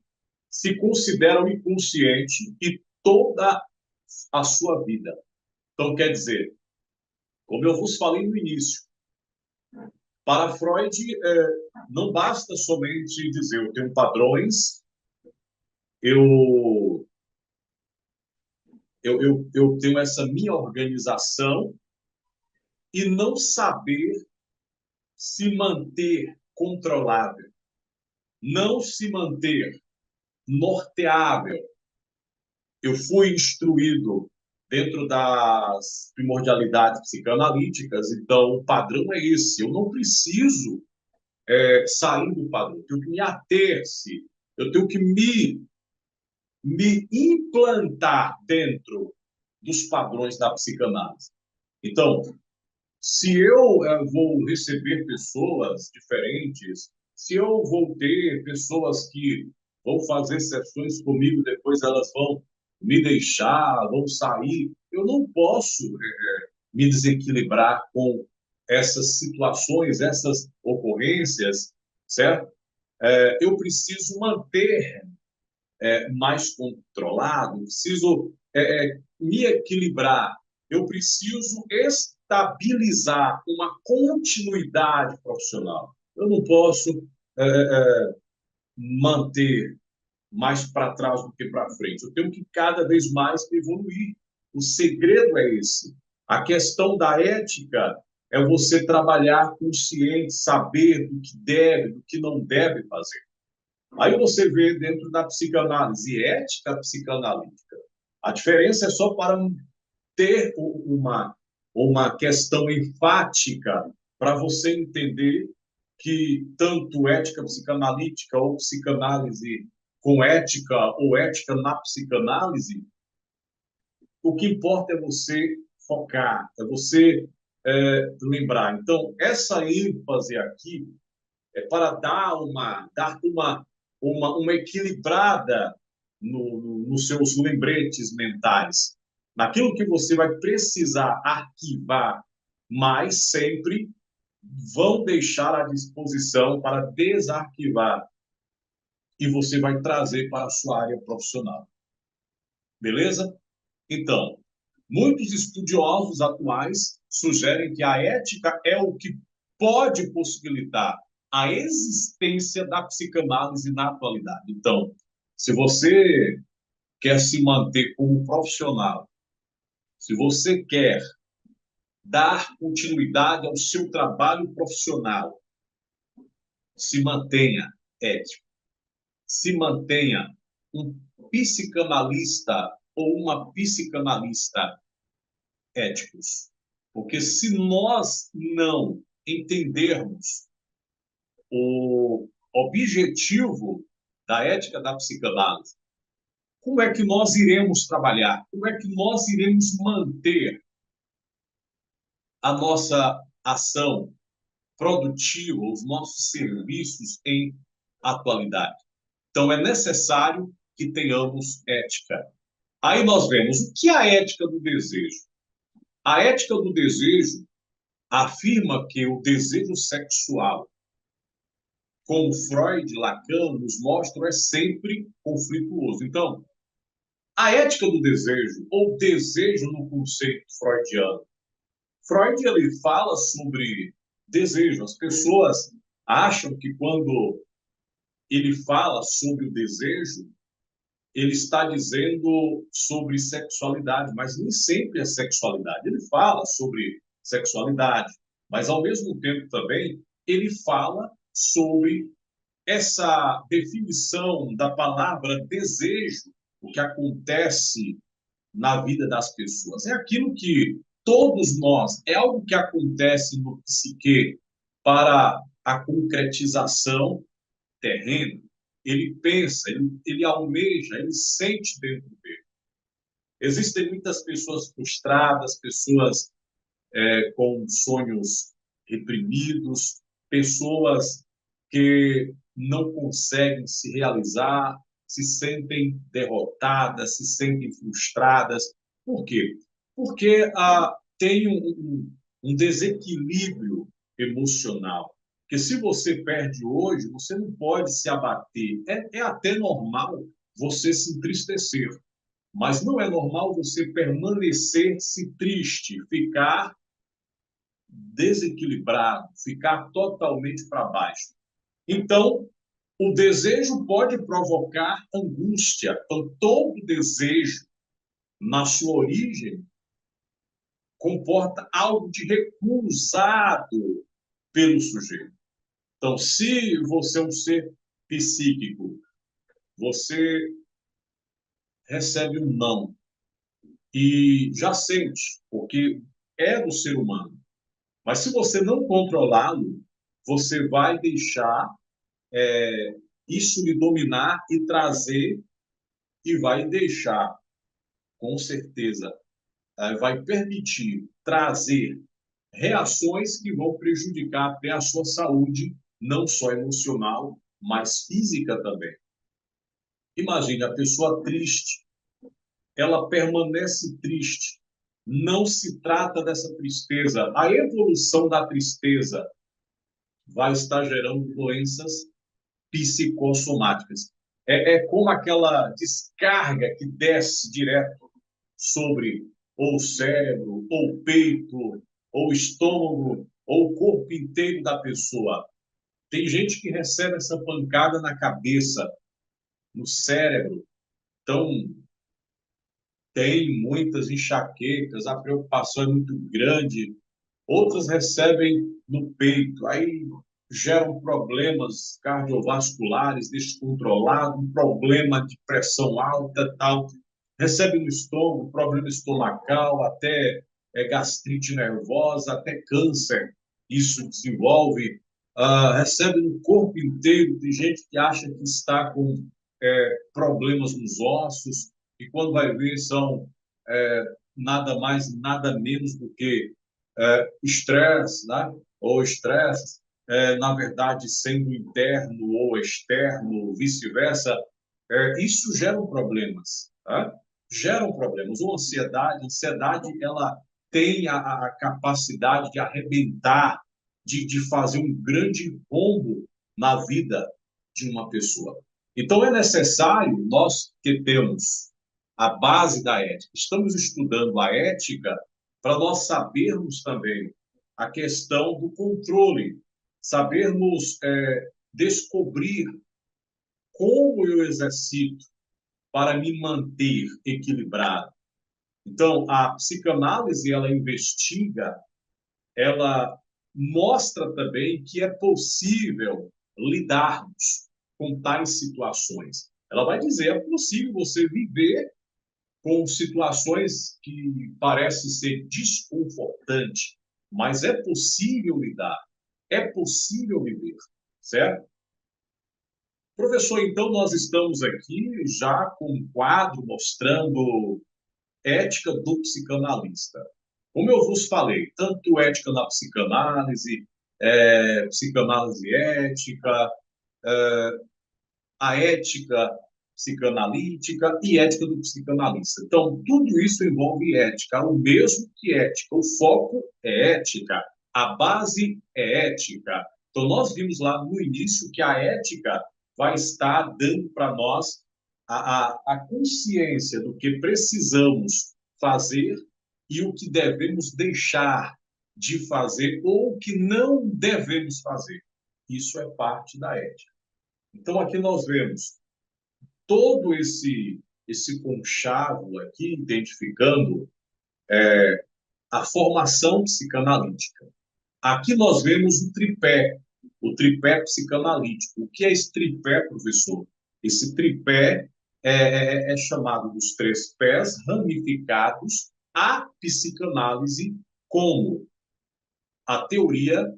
se considera o inconsciente e toda a sua vida. Então, quer dizer, como eu vos falei no início, para Freud, não basta somente dizer eu tenho padrões, eu, eu tenho essa minha organização e não saber se manter controlável, não se manter norteável. Eu fui instruído dentro das primordialidades psicanalíticas, então o padrão é esse. Eu não preciso sair do padrão, eu tenho que me ater-se, eu tenho que me implantar dentro dos padrões da psicanálise. Então, se eu vou receber pessoas diferentes, se eu vou ter pessoas que vão fazer sessões comigo, depois elas vão me deixar, vão sair, eu não posso me desequilibrar com essas situações, essas ocorrências, certo? Eu preciso manter mais controlado, preciso me equilibrar, eu preciso estabilizar uma continuidade profissional. Eu não posso manter mais para trás do que para frente. Eu tenho que cada vez mais evoluir. O segredo é esse. A questão da ética é você trabalhar consciente, saber do que deve, do que não deve fazer. Aí você vê dentro da psicanálise ética psicanalítica. A diferença é só para ter uma questão enfática para você entender que tanto ética psicanalítica ou psicanálise com ética ou ética na psicanálise, o que importa é você focar, é você lembrar. Então, essa ênfase aqui é para dar uma equilibrada nos seus lembretes mentais, naquilo que você vai precisar arquivar, mas sempre vão deixar à disposição para desarquivar e você vai trazer para a sua área profissional. Beleza? Então, muitos estudiosos atuais sugerem que a ética é o que pode possibilitar a existência da psicanálise na atualidade. Então, se você quer se manter como profissional, se você quer dar continuidade ao seu trabalho profissional, se mantenha ético, se mantenha um psicanalista ou uma psicanalista éticos. Porque se nós não entendermos o objetivo da ética da psicanálise, como é que nós iremos trabalhar? Como é que nós iremos manter a nossa ação produtiva, os nossos serviços em atualidade? Então, é necessário que tenhamos ética. Aí nós vemos o que é a ética do desejo. A ética do desejo afirma que o desejo sexual como Freud, Lacan nos mostram, é sempre conflituoso. Então, a ética do desejo, ou desejo no conceito freudiano. Freud ele fala sobre desejo. As pessoas acham que quando ele fala sobre o desejo, ele está dizendo sobre sexualidade, mas nem sempre é sexualidade. Ele fala sobre sexualidade, mas ao mesmo tempo também ele fala sobre essa definição da palavra desejo, o que acontece na vida das pessoas. É aquilo que todos nós, é algo que acontece no psique para a concretização terrena. Ele pensa, ele almeja, ele sente dentro dele. Existem muitas pessoas frustradas, pessoas com sonhos reprimidos, pessoas que não conseguem se realizar, se sentem derrotadas, se sentem frustradas. Por quê? Porque tem um desequilíbrio emocional. Porque se você perde hoje, você não pode se abater. É até normal você se entristecer, mas não é normal você permanecer-se triste, ficar desequilibrado, ficar totalmente para baixo. Então, o desejo pode provocar angústia. Então, todo desejo, na sua origem, comporta algo de recusado pelo sujeito. Então, se você é um ser psíquico, você recebe um não e já sente, porque é do ser humano. Mas se você não controlá-lo, você vai deixar isso lhe dominar e trazer, e vai deixar, com certeza, vai permitir trazer reações que vão prejudicar até a sua saúde, não só emocional, mas física também. Imagine a pessoa triste, ela permanece triste. Não se trata dessa tristeza. A evolução da tristeza vai estar gerando doenças psicossomáticas. É como aquela descarga que desce direto sobre ou o cérebro, ou o peito, ou o estômago, ou o corpo inteiro da pessoa. Tem gente que recebe essa pancada na cabeça, no cérebro. Então, tem muitas enxaquecas, a preocupação é muito grande. Outras recebem no peito, aí geram problemas cardiovasculares descontrolados, um problema de pressão alta, tal. Recebe no estômago, problema estomacal, até gastrite nervosa, até câncer. Isso desenvolve. Recebe no corpo inteiro. Tem gente que acha que está com problemas nos ossos, e quando vai ver são nada mais, nada menos do que estresse, né? Ou estresse, na verdade, sendo interno ou externo, vice-versa, isso geram problemas, tá? Geram problemas. Ou ansiedade, ela tem a capacidade de arrebentar, de fazer um grande rombo na vida de uma pessoa. Então, é necessário, nós que temos a base da ética, estamos estudando a ética para nós sabermos também a questão do controle, sabermos descobrir como eu exercito para me manter equilibrado. Então, a psicanálise, ela investiga, ela mostra também que é possível lidarmos com tais situações. Ela vai dizer, é possível você viver com situações que parecem ser desconfortantes, mas é possível lidar, é possível viver, certo? Professor, então nós estamos aqui já com um quadro mostrando ética do psicanalista. Como eu vos falei, tanto ética na psicanálise, psicanálise ética, a ética psicanalítica e ética do psicanalista. Então, tudo isso envolve ética, o mesmo que ética. O foco é ética, a base é ética. Então, nós vimos lá no início que a ética vai estar dando para nós a consciência do que precisamos fazer e o que devemos deixar de fazer ou o que não devemos fazer. Isso é parte da ética. Então, aqui nós vemos todo esse conchavo aqui, identificando a formação psicanalítica. Aqui nós vemos o tripé psicanalítico. O que é esse tripé, professor? Esse tripé é chamado dos três pés ramificados à psicanálise, como a teoria,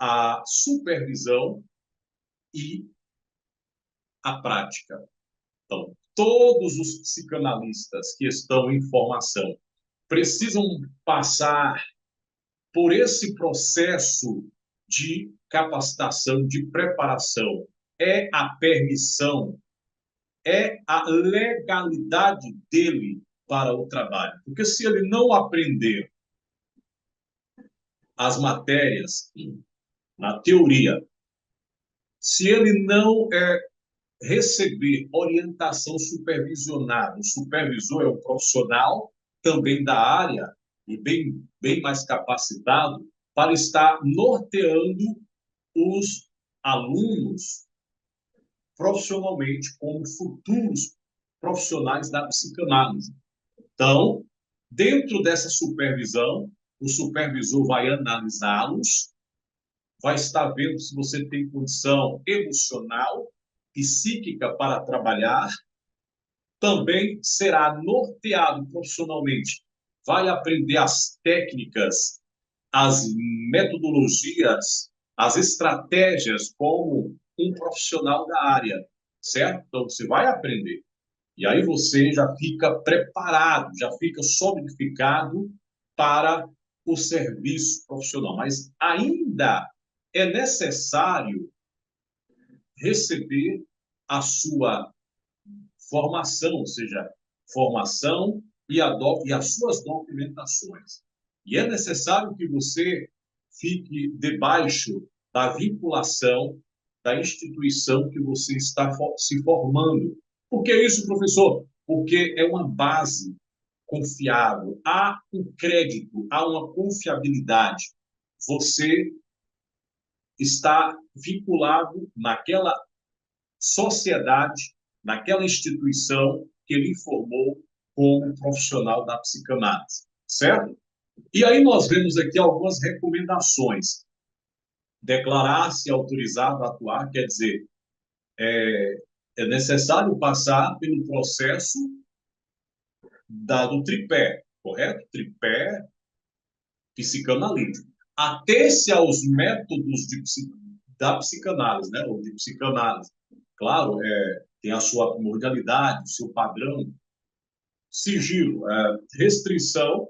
a supervisão e a prática. Então, todos os psicanalistas que estão em formação precisam passar por esse processo de capacitação, de preparação. É a permissão, é a legalidade dele para o trabalho. Porque se ele não aprender as matérias na teoria, se ele não receber orientação supervisionada, o supervisor é um profissional também da área e bem mais capacitado para estar norteando os alunos profissionalmente como futuros profissionais da psicanálise. Então, dentro dessa supervisão, o supervisor vai analisá-los, vai estar vendo se você tem condição emocional, psíquica para trabalhar, também será norteado profissionalmente, vai aprender as técnicas, as metodologias, as estratégias como um profissional da área, certo? Então, você vai aprender. E aí você já fica preparado, já fica solidificado para o serviço profissional. Mas ainda é necessário receber a sua formação, ou seja, formação e as suas documentações. E é necessário que você fique debaixo da vinculação da instituição que você está se formando. Por que isso, professor? Porque é uma base confiável, há um crédito, há uma confiabilidade. Você está vinculado naquela sociedade, naquela instituição que ele formou como profissional da psicanálise, certo? E aí nós vemos aqui algumas recomendações. Declarar-se autorizado a atuar, quer dizer, é necessário passar pelo processo do tripé, correto? Tripé psicanalítico. Ater-se aos métodos da psicanálise, né? Ou de psicanálise. Claro, tem a sua primordialidade, o seu padrão, sigilo, restrição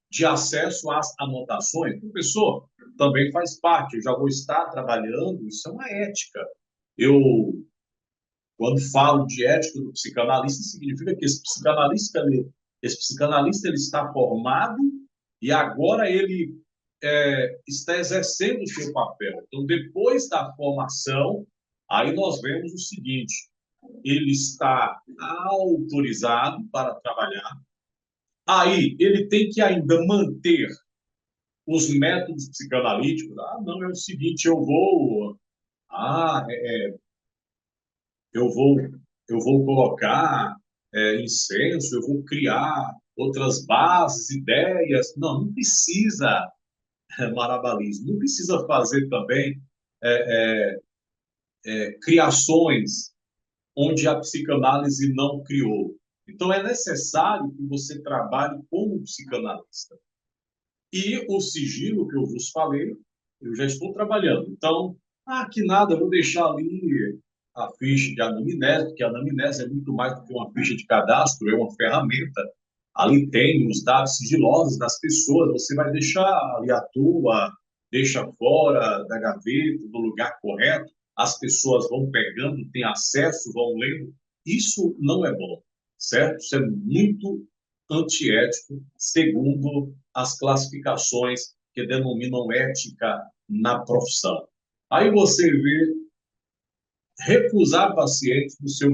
de acesso às anotações. Professor, também faz parte, eu já vou estar trabalhando, isso é uma ética. Quando falo de ética do psicanalista, significa que esse psicanalista ele está formado e agora ele está exercendo o seu papel. Então, depois da formação, aí nós vemos o seguinte, ele está autorizado para trabalhar, aí ele tem que ainda manter os métodos psicanalíticos. Ah, não, é o seguinte, ah, eu vou, eu vou colocar incenso, eu vou criar outras bases, ideias. Não precisa marabalismo, não precisa fazer também criações onde a psicanálise não criou. Então, é necessário que você trabalhe como psicanalista. E o sigilo que eu vos falei, eu já estou trabalhando. Então, que nada, vou deixar ali a ficha de anamnese, porque a anamnese é muito mais do que uma ficha de cadastro, é uma ferramenta. Ali tem os dados sigilosos das pessoas, você vai deixar ali à toa, deixa fora da gaveta, do lugar correto, as pessoas vão pegando, têm acesso, vão lendo. Isso não é bom, certo? Isso é muito antiético, segundo as classificações que denominam ética na profissão. Aí você vê recusar pacientes do seu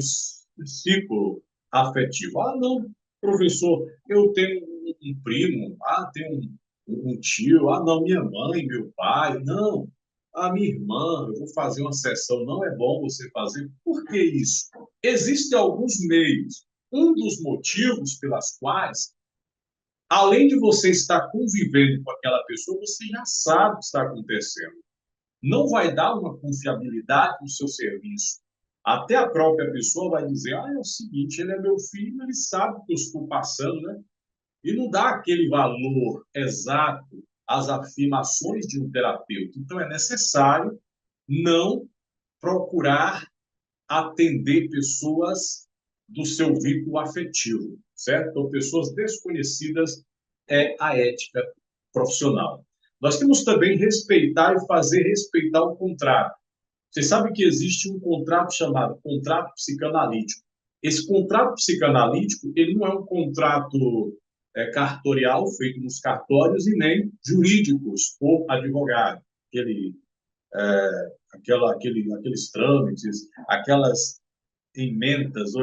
ciclo afetivo. Ah, não, professor, eu tenho um primo, tenho um tio, não, minha mãe, meu pai, não, a minha irmã, eu vou fazer uma sessão, não é bom você fazer. Por que isso? Existem alguns meios. Um dos motivos pelas quais, além de você estar convivendo com aquela pessoa, você já sabe o que está acontecendo. Não vai dar uma confiabilidade no seu serviço. Até a própria pessoa vai dizer, é o seguinte, ele é meu filho, ele sabe o que eu estou passando, né? E não dá aquele valor exato às afirmações de um terapeuta. Então, é necessário não procurar atender pessoas do seu vínculo afetivo, certo? Então, pessoas desconhecidas é a ética profissional. Nós temos também respeitar e fazer respeitar o contrato. Você sabe que existe um contrato chamado contrato psicanalítico. Esse contrato psicanalítico, ele não é um contrato cartorial, feito nos cartórios, e nem jurídicos ou advogado. Aquele, aqueles trâmites, aquelas emendas,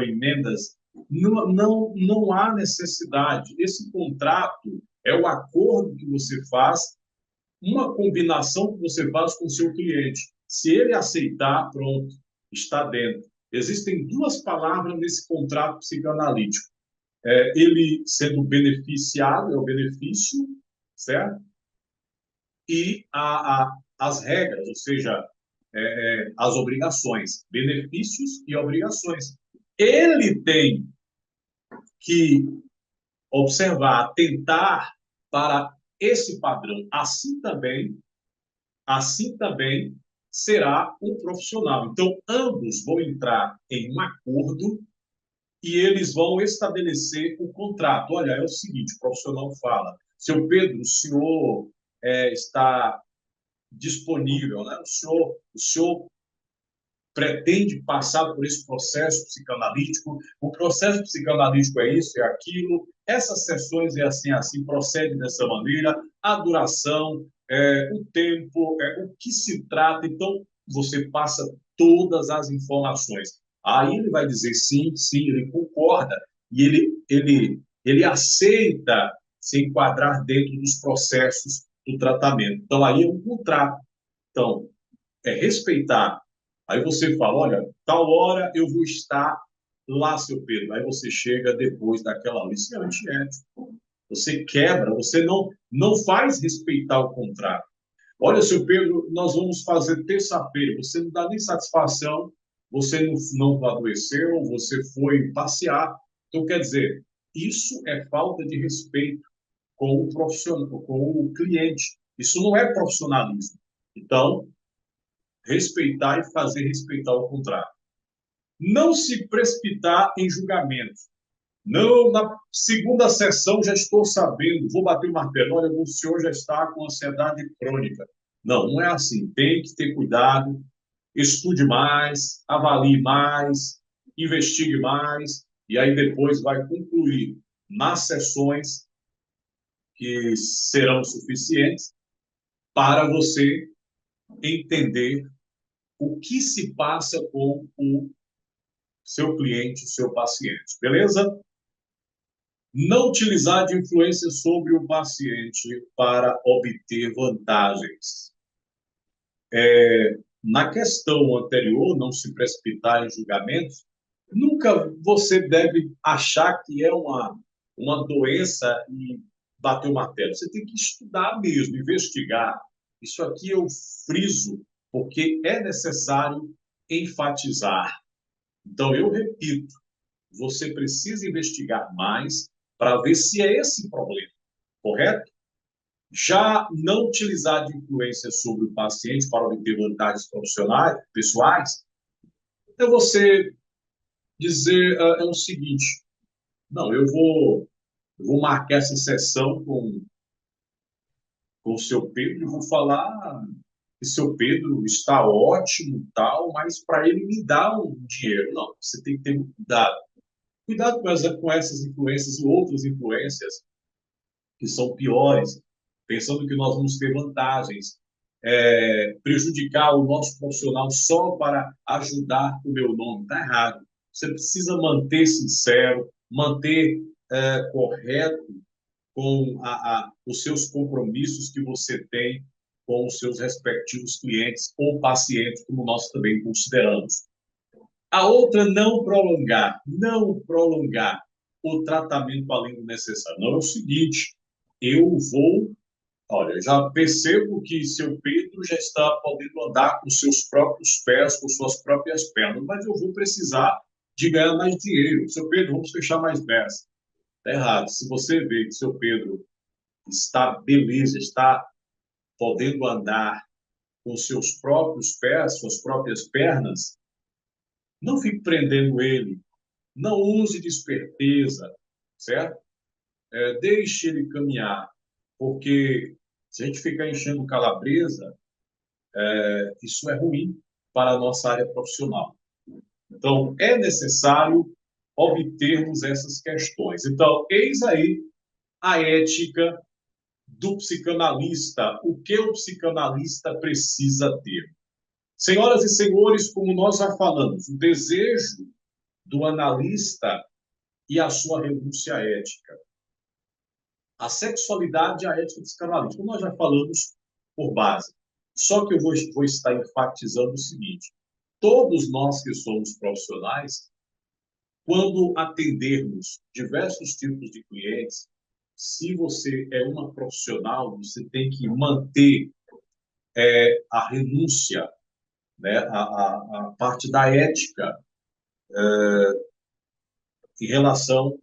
não há necessidade. Esse contrato é o acordo que você faz, uma combinação que você faz com o seu cliente. Se ele aceitar, pronto, está dentro. Existem duas palavras nesse contrato psicanalítico. Ele sendo beneficiado, é o benefício, certo? E as regras, ou seja, as obrigações, benefícios e obrigações. Ele tem que observar, atentar para esse padrão. Assim também será um profissional. Então, ambos vão entrar em um acordo e eles vão estabelecer o contrato. Olha, é o seguinte, o profissional fala, seu Pedro, o senhor está disponível, né? O senhor pretende passar por esse processo psicanalítico, o processo psicanalítico é isso, é aquilo, essas sessões é assim, assim, procede dessa maneira, a duração, o tempo, o que se trata, então você passa todas as informações. Aí ele vai dizer sim, sim, ele concorda, e ele aceita se enquadrar dentro dos processos do tratamento. Então, aí é um contrato. Então, é respeitar. Aí você fala, olha, tal hora eu vou estar lá, seu Pedro. Aí você chega depois daquela hora. Isso é antiético. Você quebra, você não faz respeitar o contrato. Olha, seu Pedro, nós vamos fazer terça-feira. Você não dá nem satisfação, você não adoeceu, você foi passear. Então, quer dizer, isso é falta de respeito com o profissional, com o cliente. Isso não é profissionalismo. Então, respeitar e fazer respeitar o contrato. Não se precipitar em julgamento. Não, na segunda sessão já estou sabendo, vou bater o martelo, olha, o senhor já está com ansiedade crônica. Não, não é assim. Tem que ter cuidado, estude mais, avalie mais, investigue mais, e aí depois vai concluir nas sessões que serão suficientes para você entender o que se passa com o seu cliente, o seu paciente, beleza? Não utilizar de influência sobre o paciente para obter vantagens. Na questão anterior, não se precipitar em julgamentos, nunca você deve achar que é uma doença e bater o martelo. Você tem que estudar mesmo, investigar. Isso aqui eu friso, porque é necessário enfatizar. Então, eu repito, você precisa investigar mais para ver se é esse o problema, correto? Já não utilizar de influência sobre o paciente para obter vantagens profissionais, pessoais, é você dizer o seguinte: não, eu vou marcar essa sessão com o seu Pedro e vou falar que seu Pedro está ótimo, tal, mas para ele me dar um dinheiro. Não, você tem que ter muito cuidado. Cuidado com essas influências e outras influências que são piores, pensando que nós vamos ter vantagens. prejudicar o nosso profissional só para ajudar o meu nome. Está errado. Você precisa manter sincero, manter correto com os seus compromissos que você tem com os seus respectivos clientes ou pacientes, como nós também consideramos. A outra, não prolongar o tratamento além do necessário. Não é o seguinte, olha, eu já percebo que seu Pedro já está podendo andar com seus próprios pés, com suas próprias pernas, mas eu vou precisar de ganhar mais dinheiro. Seu Pedro, vamos fechar mais mês. Está errado. Se você vê que seu Pedro está beleza, está podendo andar com seus próprios pés, suas próprias pernas, não fique prendendo ele. Não use de esperteza, certo? Deixe ele caminhar, porque se a gente ficar enchendo calabresa, isso é ruim para a nossa área profissional. Então, é necessário obtermos essas questões. Então, eis aí a ética do psicanalista. O que o psicanalista precisa ter? Senhoras e senhores, como nós já falamos, o desejo do analista e a sua renúncia ética. A sexualidade e a ética psicanalítica, como nós já falamos por base. Só que eu vou estar enfatizando o seguinte: todos nós que somos profissionais, quando atendermos diversos tipos de clientes, se você é uma profissional, você tem que manter a renúncia, né, a parte da ética em relação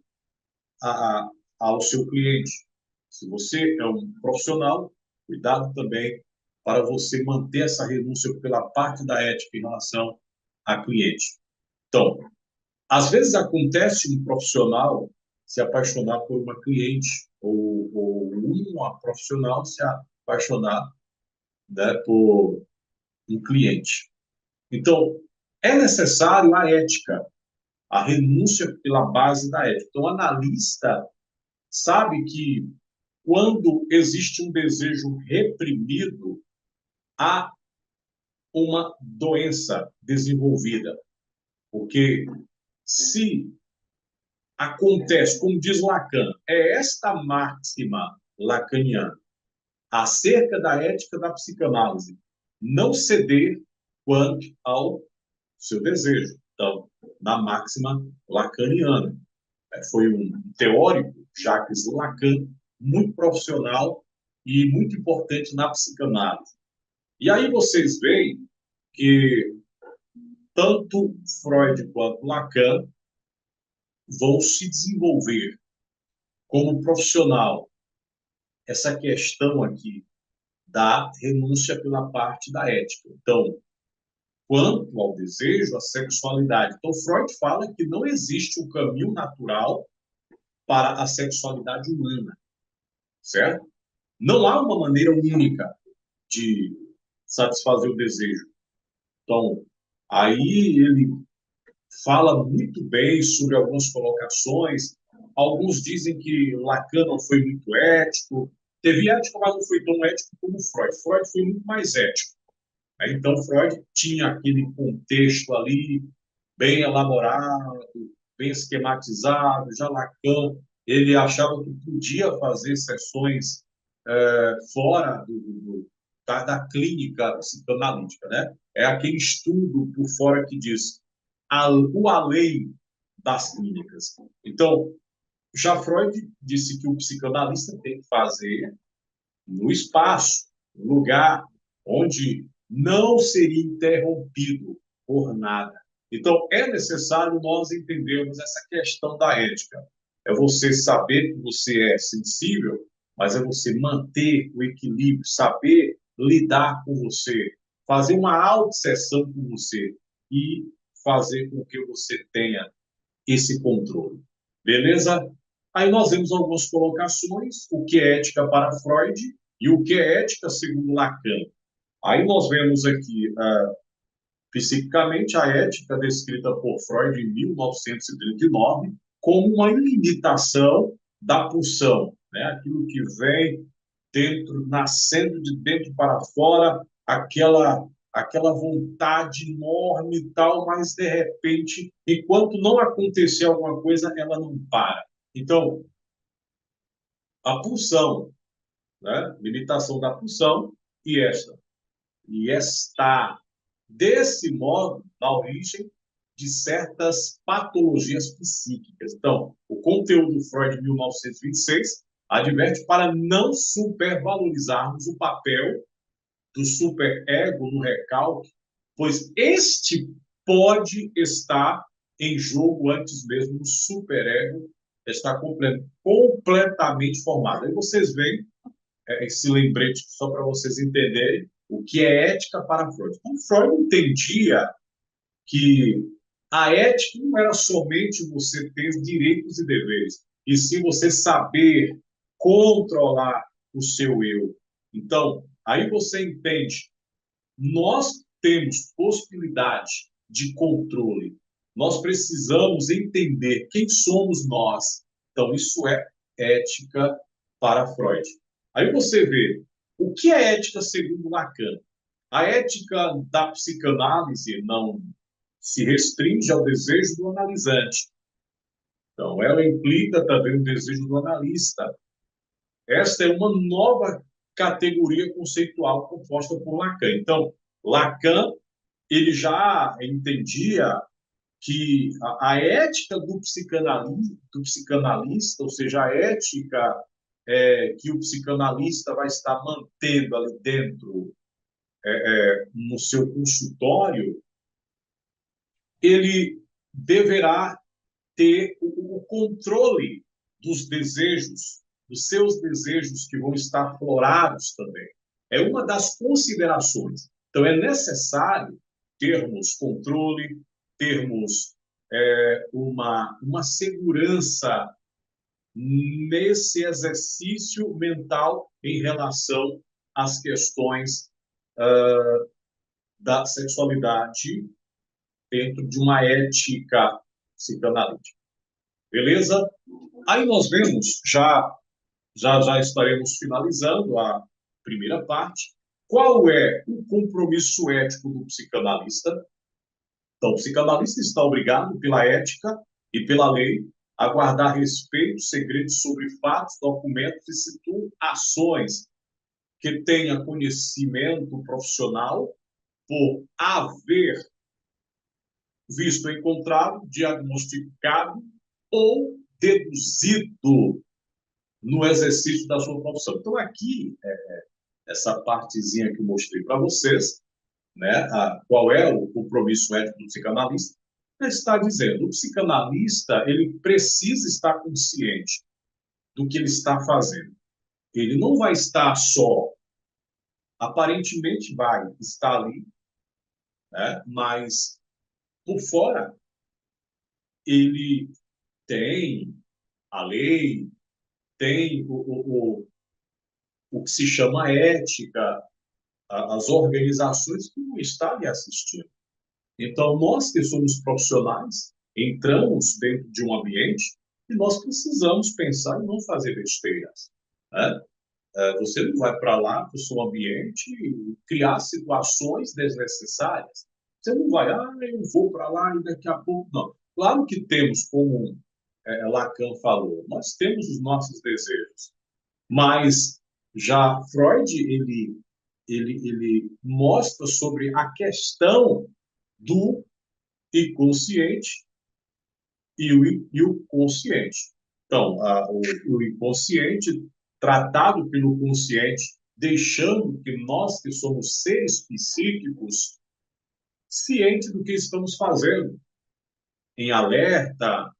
ao seu cliente. Se você é um profissional, cuidado também para você manter essa renúncia pela parte da ética em relação a cliente. Então, às vezes acontece um profissional se apaixonar por uma cliente ou uma profissional se apaixonar, né, por um cliente. Então, é necessário a ética, a renúncia pela base da ética. Então, o analista sabe que quando existe um desejo reprimido, há uma doença desenvolvida. Porque se acontece, como diz Lacan, é esta máxima lacaniana acerca da ética da psicanálise, não ceder quanto ao seu desejo. Então, na máxima lacaniana. Foi um teórico, Jacques Lacan, muito profissional e muito importante na psicanálise. E aí vocês veem que tanto Freud quanto Lacan vão se desenvolver como profissional essa questão aqui da renúncia pela parte da ética. Então, quanto ao desejo, à sexualidade. Então, Freud fala que não existe um caminho natural para a sexualidade humana, certo? Não há uma maneira única de satisfazer o desejo. Então, aí ele fala muito bem sobre algumas colocações. Alguns dizem que Lacan não foi muito ético. Teve ética, mas não foi tão ético como Freud. Freud foi muito mais ético. Então, Freud tinha aquele contexto ali bem elaborado, bem esquematizado. Já Lacan, ele achava que podia fazer sessões fora da clínica psicanalítica, né? É aquele estudo por fora que diz o além das clínicas. Então, já Freud disse que o psicanalista tem que fazer no espaço, no lugar onde não seria interrompido por nada. Então, é necessário nós entendermos essa questão da ética. É você saber que você é sensível, mas é você manter o equilíbrio, saber lidar com você, fazer uma autossessão com você e fazer com que você tenha esse controle. Beleza? Aí nós vemos algumas colocações, o que é ética para Freud e o que é ética segundo Lacan. Aí nós vemos aqui, psiquicamente, a ética descrita por Freud em 1939 como uma limitação da pulsão, né? Aquilo que vem dentro, nascendo de dentro para fora, aquela vontade enorme e tal, mas de repente, enquanto não acontecer alguma coisa, ela não para. Então, a pulsão, né? Limitação da pulsão e está, desse modo, na origem de certas patologias psíquicas. Então, o conteúdo Freud, de 1926, adverte para não supervalorizarmos o papel do superego no recalque, pois este pode estar em jogo antes mesmo do superego estar completamente formado. Aí vocês veem esse lembrete só para vocês entenderem o que é ética para Freud. Então, Freud entendia que a ética não era somente você ter direitos e deveres, e sim você saber controlar o seu eu. Então, aí você entende, nós temos possibilidade de controle, nós precisamos entender quem somos nós. Então, isso é ética para Freud. Aí você vê, o que é ética segundo Lacan? A ética da psicanálise não se restringe ao desejo do analisante. Então, ela implica também o desejo do analista. Esta é uma nova categoria conceitual composta por Lacan. Então, Lacan, ele já entendia que a ética do psicanalista, ou seja, a ética que o psicanalista vai estar mantendo ali dentro, no seu consultório, ele deverá ter o controle dos desejos, dos seus desejos que vão estar florados também. É uma das considerações. Então, é necessário termos controle, termos uma segurança nesse exercício mental em relação às questões da sexualidade dentro de uma ética psicanalítica. Beleza? Aí nós vemos, já estaremos finalizando a primeira parte, qual é o compromisso ético do psicanalista. Então, o psicanalista está obrigado pela ética e pela lei a guardar respeito, segredos sobre fatos, documentos e situações que tenha conhecimento profissional por haver visto, encontrado, diagnosticado ou deduzido no exercício da sua profissão. Então, aqui, essa partezinha que eu mostrei para vocês, né, qual é o compromisso ético do psicanalista, está dizendo, o psicanalista, ele precisa estar consciente do que ele está fazendo. Ele não vai estar só, aparentemente vai estar ali, né, mas por fora ele tem a lei, tem o que se chama ética, as organizações que não estão lhe assistindo. Então, nós que somos profissionais, entramos dentro de um ambiente e nós precisamos pensar e não fazer besteiras. Né? Você não vai para lá, para o seu ambiente, e criar situações desnecessárias. Você não vai, eu vou para lá e daqui a pouco, não. Claro que temos, como Lacan falou, nós temos os nossos desejos, mas já Freud, ele mostra sobre a questão do inconsciente e o consciente. Então, o inconsciente tratado pelo consciente, deixando que nós, que somos seres psíquicos, cientes do que estamos fazendo, em alerta,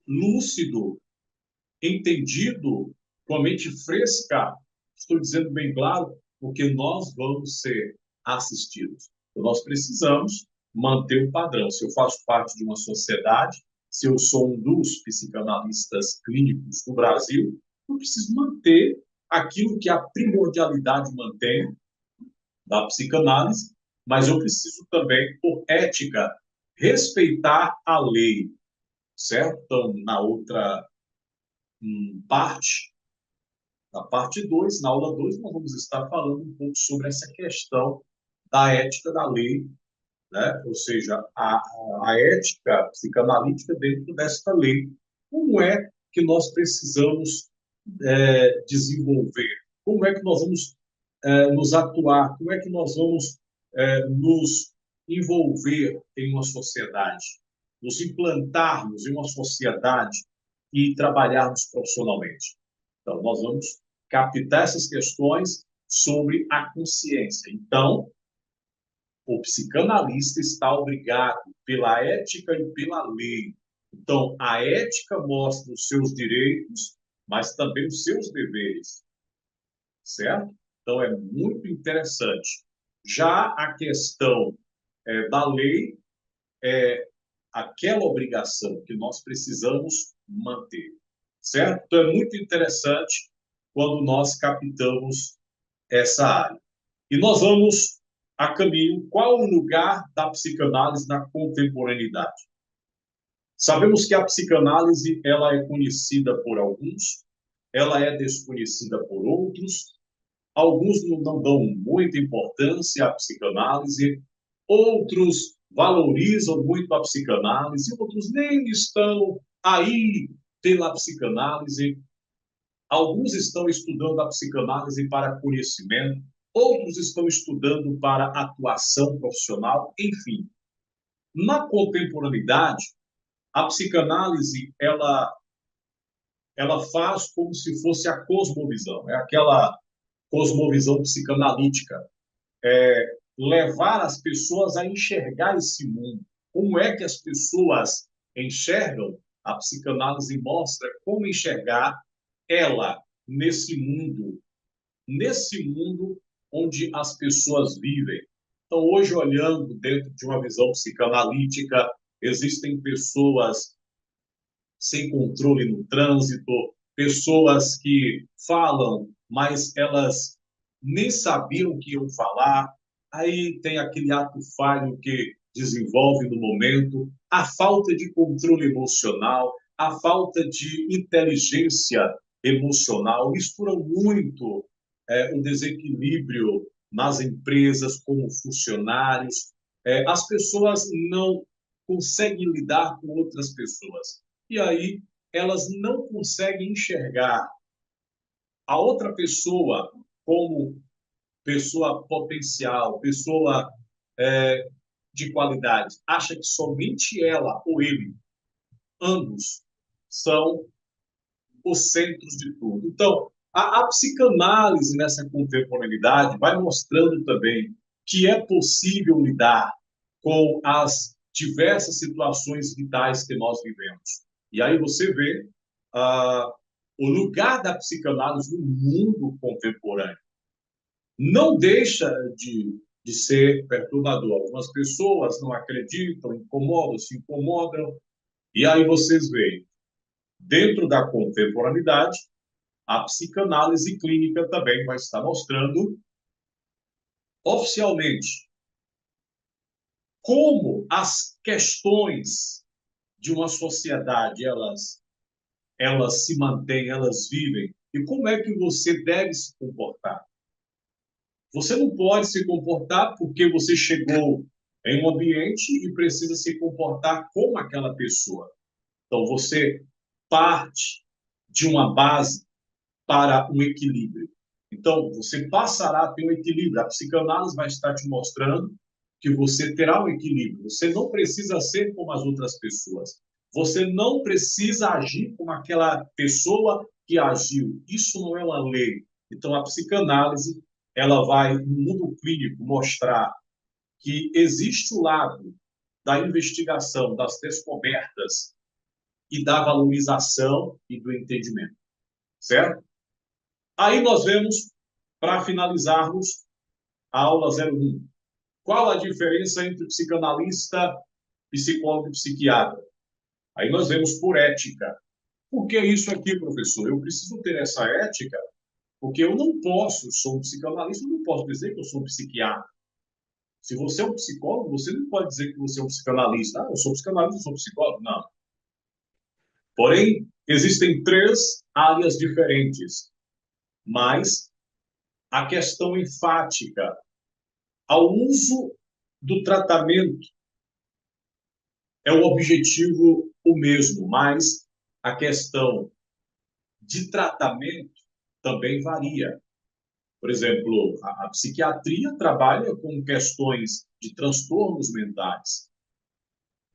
lúcido, entendido, com a mente fresca, estou dizendo bem claro, porque nós vamos ser assistidos. Então, nós precisamos manter o padrão. Se eu faço parte de uma sociedade, se eu sou um dos psicanalistas clínicos do Brasil, eu preciso manter aquilo que a primordialidade mantém da psicanálise, mas eu preciso também, por ética, respeitar a lei, certo? Então, na outra parte, Na parte 2, na aula 2, nós vamos estar falando um pouco sobre essa questão da ética da lei, né? Ou seja, a ética psicanalítica dentro desta lei. Como é que nós precisamos desenvolver? Como é que nós vamos nos atuar? Como é que nós vamos nos envolver em uma sociedade? Nos implantarmos em uma sociedade e trabalharmos profissionalmente? Então, nós vamos captar essas questões sobre a consciência. Então, o psicanalista está obrigado pela ética e pela lei. Então, a ética mostra os seus direitos, mas também os seus deveres, certo? Então, é muito interessante. Já a questão da lei é aquela obrigação que nós precisamos manter, certo? Então, é muito interessante quando nós captamos essa área. E nós vamos a caminho, qual o lugar da psicanálise na contemporaneidade? Sabemos que a psicanálise ela é conhecida por alguns, ela é desconhecida por outros, alguns não dão muita importância à psicanálise, outros valorizam muito a psicanálise, outros nem estão aí pela psicanálise. Alguns estão estudando a psicanálise para conhecimento, outros estão estudando para atuação profissional, enfim. Na contemporaneidade, a psicanálise ela faz como se fosse a cosmovisão, é aquela cosmovisão psicanalítica, levar as pessoas a enxergar esse mundo. Como é que as pessoas enxergam? A psicanálise mostra como enxergar ela nesse mundo onde as pessoas vivem. Então, hoje, olhando dentro de uma visão psicanalítica, existem pessoas sem controle no trânsito, pessoas que falam, mas elas nem sabiam o que iam falar. Aí tem aquele ato falho que desenvolve no momento, a falta de controle emocional, a falta de inteligência emocional misturam muito o desequilíbrio nas empresas, como funcionários. As pessoas não conseguem lidar com outras pessoas. E aí elas não conseguem enxergar a outra pessoa como pessoa potencial, pessoa de qualidade. Acha que somente ela ou ele, ambos, são os centros de tudo. Então, a psicanálise nessa contemporaneidade vai mostrando também que é possível lidar com as diversas situações vitais que nós vivemos. E aí você vê o lugar da psicanálise no mundo contemporâneo. Não deixa de ser perturbador. Algumas pessoas não acreditam, incomodam, se incomodam. E aí vocês veem, dentro da contemporaneidade, a psicanálise clínica também vai estar mostrando oficialmente como as questões de uma sociedade elas se mantêm, elas vivem e como é que você deve se comportar. Você não pode se comportar porque você chegou em um ambiente e precisa se comportar como aquela pessoa. Então você parte de uma base para um equilíbrio. Então, você passará a ter um equilíbrio. A psicanálise vai estar te mostrando que você terá um equilíbrio. Você não precisa ser como as outras pessoas. Você não precisa agir como aquela pessoa que agiu. Isso não é uma lei. Então, a psicanálise ela vai, no mundo clínico, mostrar que existe o lado da investigação, das descobertas e da valorização e do entendimento. Certo? Aí nós vemos, para finalizarmos, a aula 01. Qual a diferença entre psicanalista, psicólogo e psiquiatra? Aí nós vemos por ética. Por que isso aqui, professor? Eu preciso ter essa ética, porque eu não posso, sou um psicanalista, eu não posso dizer que eu sou um psiquiatra. Se você é um psicólogo, você não pode dizer que você é um psicanalista. Ah, eu sou psicanalista, eu sou psicólogo. Não. Porém, existem três áreas diferentes. mas a questão enfática ao uso do tratamento é o objetivo o mesmo, mas a questão de tratamento também varia. Por exemplo, a psiquiatria trabalha com questões de transtornos mentais.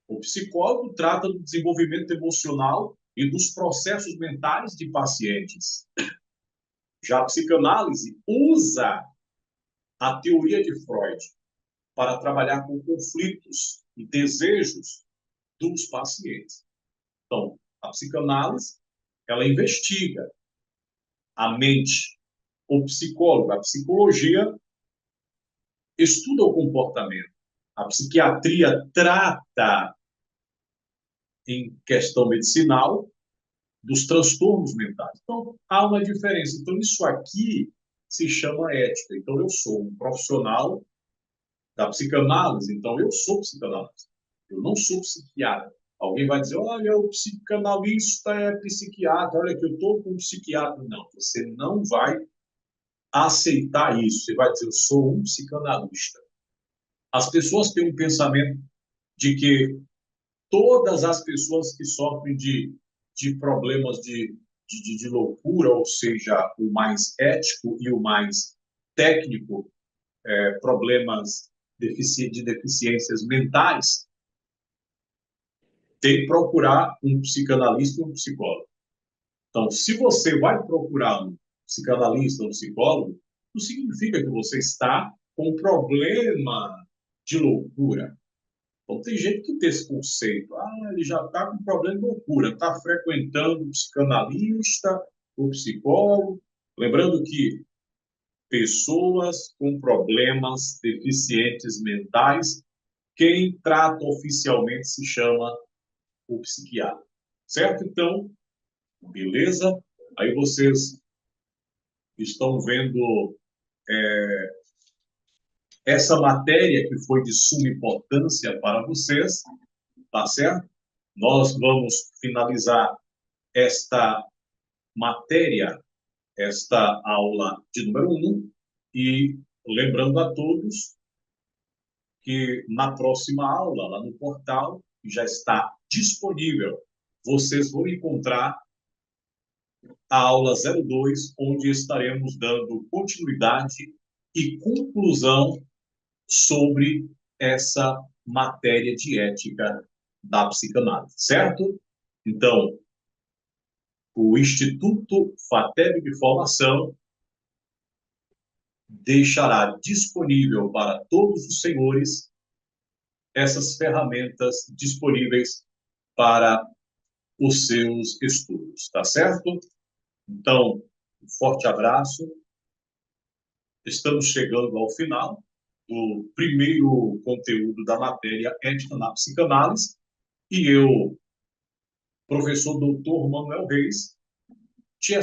O psicólogo trata do desenvolvimento emocional e dos processos mentais de pacientes. Já a psicanálise usa a teoria de Freud para trabalhar com conflitos e desejos dos pacientes. Então, a psicanálise, ela investiga a mente. O psicólogo, a psicologia, estuda o comportamento. A psiquiatria trata, em questão medicinal, dos transtornos mentais. Então, há uma diferença. Então, isso aqui se chama ética. Então, eu sou um profissional da psicanálise, então eu sou psicanalista. Eu não sou psiquiatra. Alguém vai dizer, olha, o psicanalista é psiquiatra, olha que eu estou com um psiquiatra. Não, você não vai aceitar isso. Você vai dizer, eu sou um psicanalista. As pessoas têm um pensamento de que todas as pessoas que sofrem de problemas de loucura, ou seja, o mais ético e o mais técnico, problemas de deficiências mentais, tem que procurar um psicanalista ou um psicólogo. Então, se você vai procurar um psicanalista ou um psicólogo, não significa que você está com um problema de loucura. Então, tem gente que tem esse conceito. Ele já está com problema de loucura, está frequentando o psicanalista, o psicólogo. Lembrando que pessoas com problemas deficientes mentais, quem trata oficialmente se chama o psiquiatra. Certo? Então, beleza? Aí vocês estão vendo essa matéria que foi de suma importância para vocês, tá certo? Nós vamos finalizar esta matéria, esta aula de número 1, e lembrando a todos que na próxima aula, lá no portal, já está disponível, vocês vão encontrar a aula 02, onde estaremos dando continuidade e conclusão sobre essa matéria de ética da psicanálise, certo? Então, o Instituto FATEB de Formação deixará disponível para todos os senhores essas ferramentas disponíveis para os seus estudos, tá certo? Então, um forte abraço. Estamos chegando ao final do primeiro conteúdo da matéria Ética na Psicanálise e eu, professor Dr. Manuel Reis, te